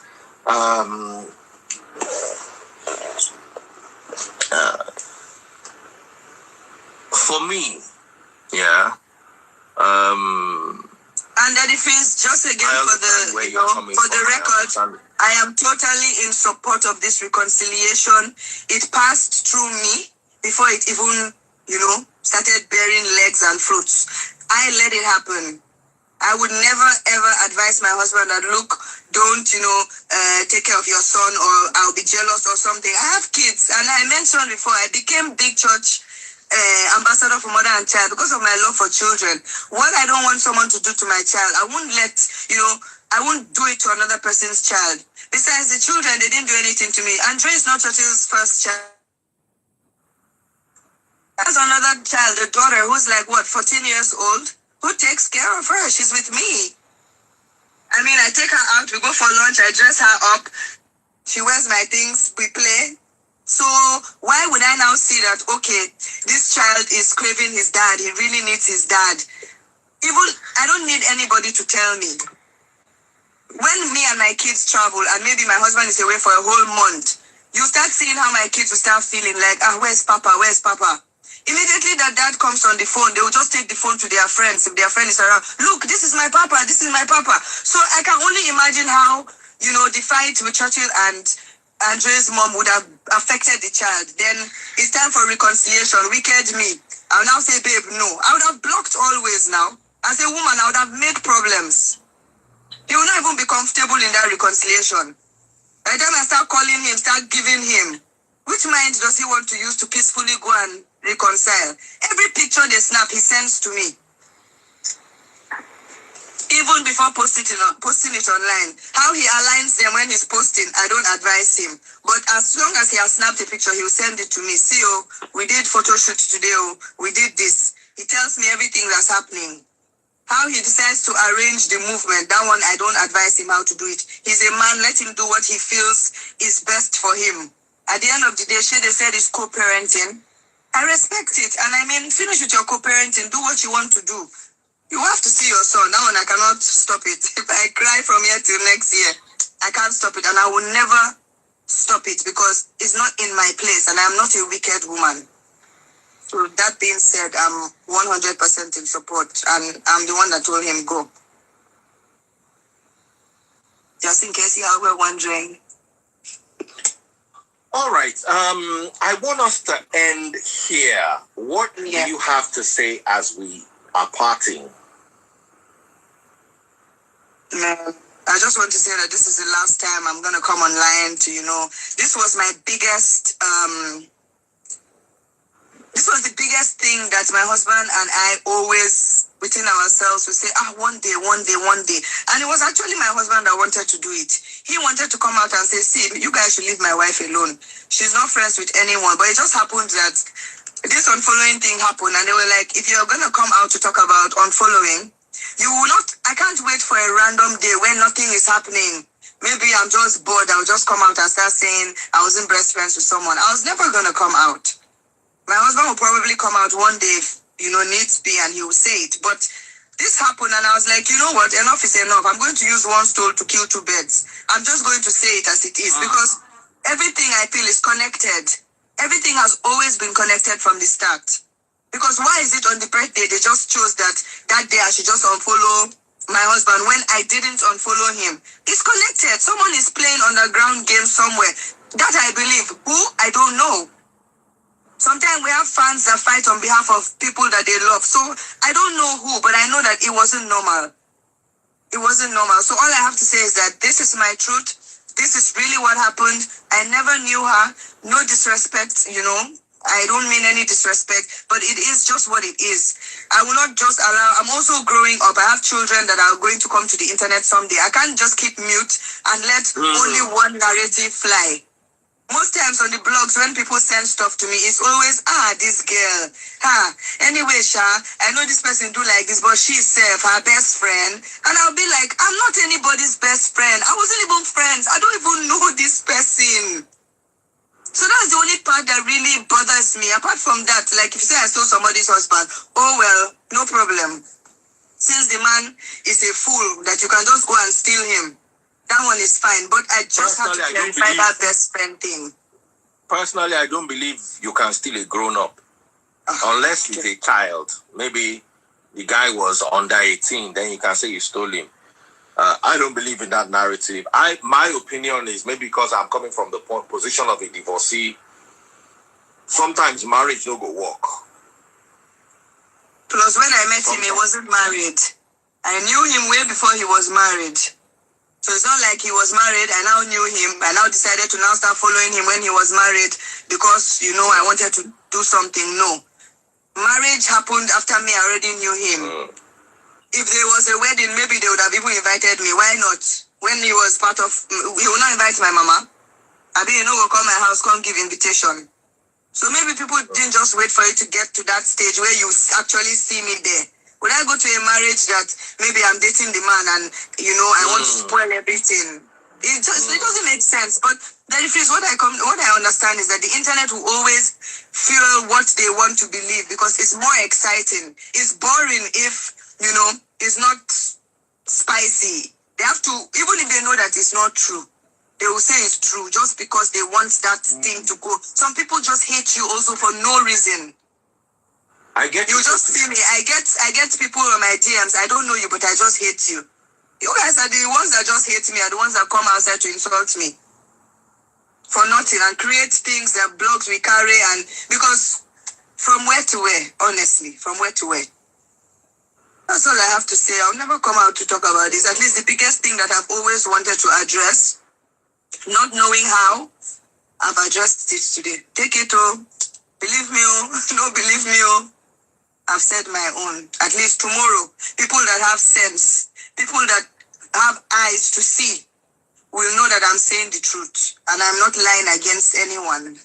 For me, yeah. And that if it's just again for the record, I am totally in support of this reconciliation. It passed through me before it even, started bearing legs and fruits. I let it happen. I would never ever advise my husband that, look, don't, take care of your son, or I'll be jealous or something. I have kids, and I mentioned before, I became big church ambassador for mother and child because of my love for children. What I don't want someone to do to my child, I won't I won't do it to another person's child. Besides, the children, they didn't do anything to me. Andre is not Churchill's first child. There's another child, a daughter who's like, 14 years old, who takes care of her. She's with me. I mean, I take her out, we go for lunch, I dress her up, she wears my things, we play. So why would I now see that, okay, this child is craving his dad, he really needs his dad? Even, I don't need anybody to tell me. When me and my kids travel, and maybe my husband is away for a whole month, you start seeing how my kids will start feeling like, where's Papa, where's Papa? Immediately that dad comes on the phone, they will just take the phone to their friends. If their friend is around, look, this is my Papa, this is my Papa. So I can only imagine how, the fight with Churchill and Andre's mom would have affected the child. Then it's time for reconciliation. Wicked me. I'll now say, babe, no. I would have blocked always now. As a woman, I would have made problems. He will not even be comfortable in that reconciliation. By the time I start calling him, start giving him, which mind does he want to use to peacefully go and reconcile? Every picture they snap, he sends to me. Even before posting it online. How he aligns them when he's posting, I don't advise him. But as long as he has snapped a picture, he'll send it to me. See, we did photo shoot today, we did this. He tells me everything that's happening. How he decides to arrange the movement, that one I don't advise him how to do it. He's a man, let him do what he feels is best for him. At the end of the day, they said it's co-parenting. I respect it. And I mean, finish with your co-parenting. Do what you want to do. You have to see your son. That one, I cannot stop it. If I cry from here till next year, I can't stop it. And I will never stop it because it's not in my place. And I'm not a wicked woman. So that being said, I'm 100% in support. And I'm the one that told him go. Just in case you were wondering. All right. I want us to end here. What do you have to say as we are parting? I just want to say that this is the last time I'm going to come online to, this was my biggest, this was the biggest thing that my husband and I always, within ourselves, we say, one day. And it was actually my husband that wanted to do it. He wanted to come out and say, see, you guys should leave my wife alone. She's not friends with anyone. But it just happened that this unfollowing thing happened. And they were like, if you're going to come out to talk about unfollowing, you will not, I can't wait for a random day when nothing is happening. Maybe I'm just bored. I'll just come out and start saying I wasn't best friends with someone. I was never going to come out. My husband will probably come out one day if, needs be, and he will say it. But this happened, and I was like, you know what? Enough is enough. I'm going to use one stone to kill two birds. I'm just going to say it as it is because everything I feel is connected. Everything has always been connected from the start. Because why is it on the birthday they just chose that day I should just unfollow my husband when I didn't unfollow him? It's connected. Someone is playing underground game somewhere. That I believe. Who? I don't know. Sometimes we have fans that fight on behalf of people that they love. So I don't know who, but I know that it wasn't normal. It wasn't normal. So all I have to say is that this is my truth. This is really what happened. I never knew her. No disrespect, I don't mean any disrespect, but it is just what it is. I will not just allow, I'm also growing up. I have children that are going to come to the internet someday. I can't just keep mute and let only one narrative fly. Most times on the blogs, when people send stuff to me, it's always, this girl. Anyway, Sha, I know this person do like this, but she's her best friend. And I'll be like, I'm not anybody's best friend. I wasn't even friends. I don't even know this person. So that's the only part that really bothers me. Apart from that, like if you say I stole somebody's husband, oh well, no problem. Since the man is a fool that you can just go and steal him, that one is fine. But I just have to clarify that best friend thing. Personally, I don't believe you can steal a grown-up. Unless he's a child. Maybe the guy was under 18, then you can say you stole him. I don't believe in that narrative. My opinion is maybe because I'm coming from the position of a divorcee, sometimes marriage no go work. Plus, when I met him, he wasn't married. I knew him way before he was married. So it's not like he was married, I now knew him, I now decided to now start following him when he was married because, you know, I wanted to do something. No. Marriage happened after me, I already knew him. If there was a wedding, maybe they would have even invited me. Why not? When he was part of, he would not invite my mama. I mean, you know, go call my house, come give invitation. So maybe people didn't just wait for you to get to that stage where you actually see me there. Would I go to a marriage that maybe I'm dating the man and, you know, I want to spoil everything? It doesn't make sense. But the difference, what I understand is that the internet will always fuel what they want to believe because it's more exciting. It's boring if, you know, it's not spicy. They have to, even if they know that it's not true, they will say it's true just because they want that thing to go. Some people just hate you also for no reason. I get You just see me. I get people on my DMs. I don't know you, but I just hate you. You guys are the ones that just hate me, are the ones that come outside to insult me for nothing and create things that blogs we carry, and because from where to where, honestly, from where to where. That's all I have to say. I'll never come out to talk about this. At least the biggest thing that I've always wanted to address, not knowing how, I've addressed it today. Take it all. Believe me, oh, no believe me, oh. I've said my own. At least tomorrow, people that have sense, people that have eyes to see, will know that I'm saying the truth and I'm not lying against anyone.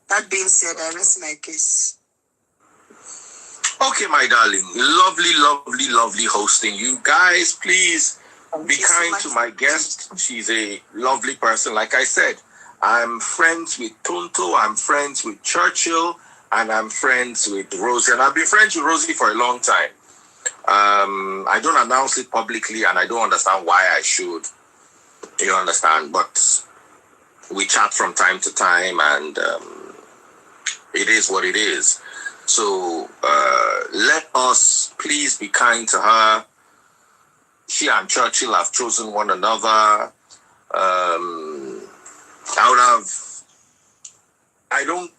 That being said, I rest my case. Okay, my darling. Lovely, lovely, lovely hosting. You guys, please be kind to my guest. She's a lovely person. Like I said, I'm friends with Tonto, I'm friends with Churchill, and I'm friends with Rosy. And I've been friends with Rosy for a long time. I don't announce it publicly, and I don't understand why I should. You understand? But we chat from time to time, and it is what it is. So let us please be kind to her. She and Churchill have chosen one another. I don't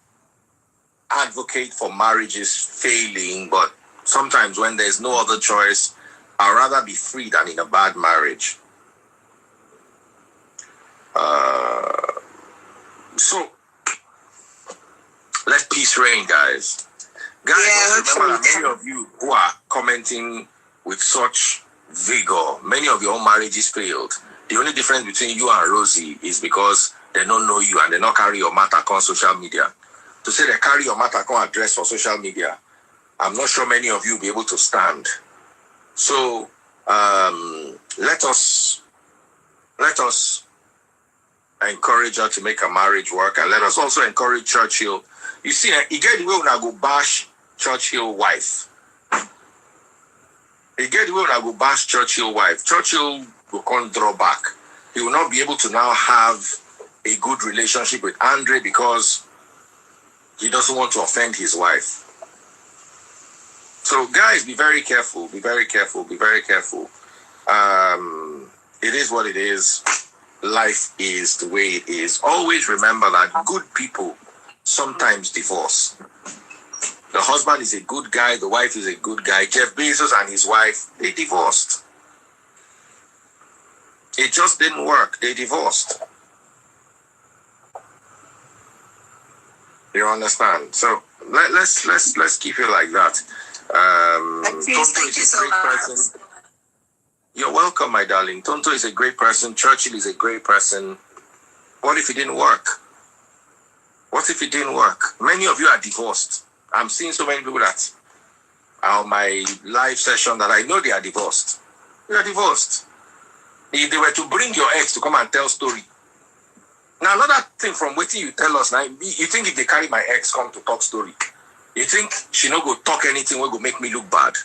advocate for marriages failing, but sometimes when there's no other choice, I'd rather be free than in a bad marriage. So let peace reign, guys. Guys, also remember that many of you who are commenting with such vigor, many of your own marriages failed. The only difference between you and Rosy is because they don't know you and they don't carry your matter on social media. To say they carry your matter on address for social media, I'm not sure many of you will be able to stand. So let us encourage her to make a marriage work, and let us also encourage Churchill. You see, he get the way when I go bash Churchill wife. He get the way when I go bash Churchill wife. Churchill will come draw back. He will not be able to now have a good relationship with Andre because he doesn't want to offend his wife. So guys, be very careful, be very careful, be very careful. It is what it is. Life is the way it is. Always remember that good people sometimes divorce. The husband is a good guy, the wife is a good guy. Jeff Bezos and his wife, they divorced. It just didn't work. They divorced. You understand? So let's keep it like that. Tonto is a great person. You're welcome, my darling. Tonto is a great person. Churchill is a great person. What if it didn't work? What if it didn't work? Many of you are divorced. I'm seeing so many people that are on my live session that I know they are divorced. They are divorced. If they were to bring your ex to come and tell story. Now, another thing from what you tell us now, you think if they carry my ex come to talk story, you think she no go talk anything will go make me look bad?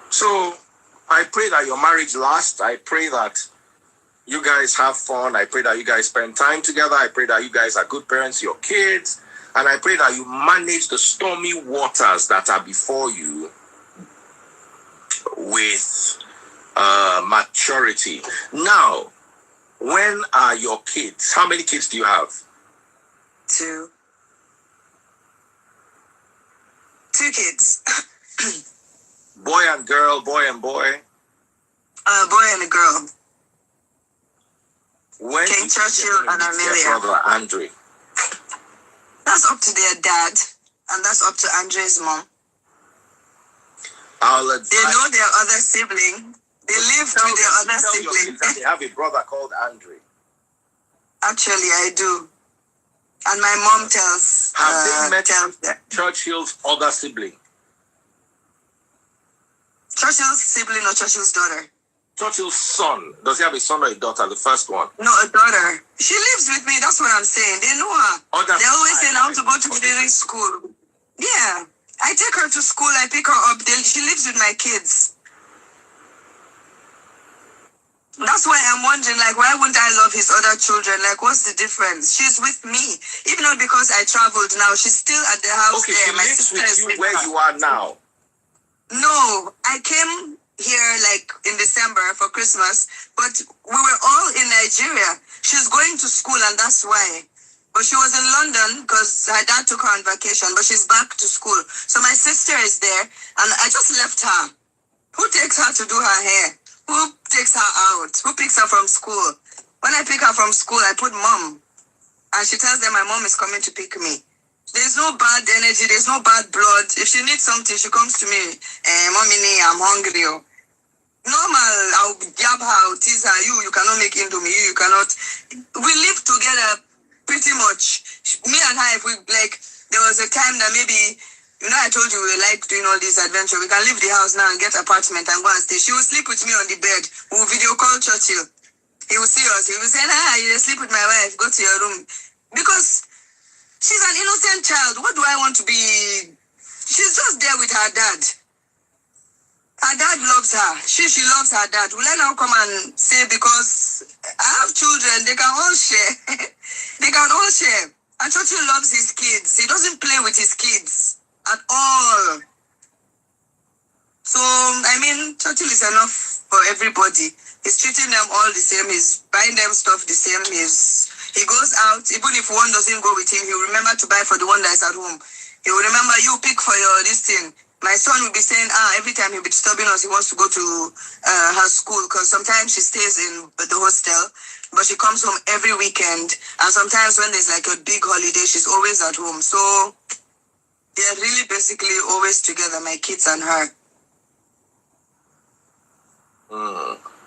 So I pray that your marriage lasts. I pray that you guys have fun. I pray that you guys spend time together. I pray that you guys are good parents to your kids. And I pray that you manage the stormy waters that are before you with maturity. Now, when are your kids? How many kids do you have? 2. 2 kids. boy and girl, boy and boy. Boy and a girl. When King Churchill and their Amelia. brother Andre. That's up to their dad, and that's up to Andre's mom. I'll advise. They know their other sibling. They lived with their other Tell your sibling. kids that they have a brother called Andre. Actually, I do. And my mom tells. Have they met tells them. Churchill's other sibling? Churchill's sibling or Churchill's daughter? Churchill's son. Does he have a son or a daughter? The first one. No, a daughter. She lives with me. That's what I'm saying. They know her. They always say, I want to go to the school. Yeah. I take her to school. I pick her up. She lives with my kids. That's why I'm wondering, like, why wouldn't I love his other children? Like, what's the difference? She's with me. Even though because I traveled now, she's still at the house Okay, there. she My lives sister with is you with where her. you are now. No, I came here like in December for Christmas, but we were all in Nigeria. She's going to school and that's why. But she was in London because her dad took her on vacation, but she's back to school. So my sister is there and I just left her. Who takes her to do her hair? Who takes her out? Who picks her from school? When I pick her from school, I put mom. And she tells them my mom is coming to pick me. There's no bad energy. There's no bad blood. If she needs something, she comes to me. Mommy, I'm hungry. Normal. I'll jab her. I'll tease her. You cannot make Indomie. You cannot. We live together pretty much. Me and her, if we like, there was a time that maybe, I told you we like doing all this adventure. We can leave the house now and get apartment and go and stay. She will sleep with me on the bed. We'll video call Churchill. He will see us. He will say, you sleep with my wife. Go to your room. Because she's an innocent child. What do I want to be? She's just there with her dad. Her dad loves her. She loves her dad. Will I now come and say because I have children, they can all share. They can all share. And Churchill loves his kids. He doesn't play with his kids at all. So, Churchill is enough for everybody. He's treating them all the same. He's buying them stuff the same. He goes out. Even if one doesn't go with him, he'll remember to buy for the one that's at home. He will remember, you pick for your this thing. My son will be saying, every time he'll be disturbing us, he wants to go to her school because sometimes she stays in the hostel, but she comes home every weekend. And sometimes when there's like a big holiday, she's always at home. So they're really basically always together, my kids and her.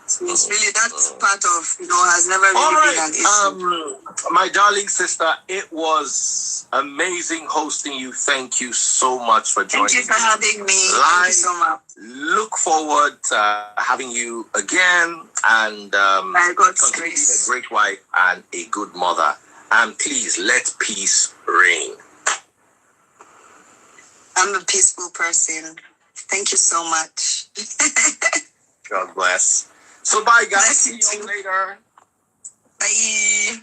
So it's really, that part of, has never really been an issue. My darling sister, it was amazing hosting you. Thank you so much for joining me. Thank you for having me. Thank you so much. Look forward to having you again and by God's continue being grace. a great wife and a good mother. And please let peace reign. I'm a peaceful person. Thank you so much. God bless. So bye guys. Bless See you you too. later. Bye.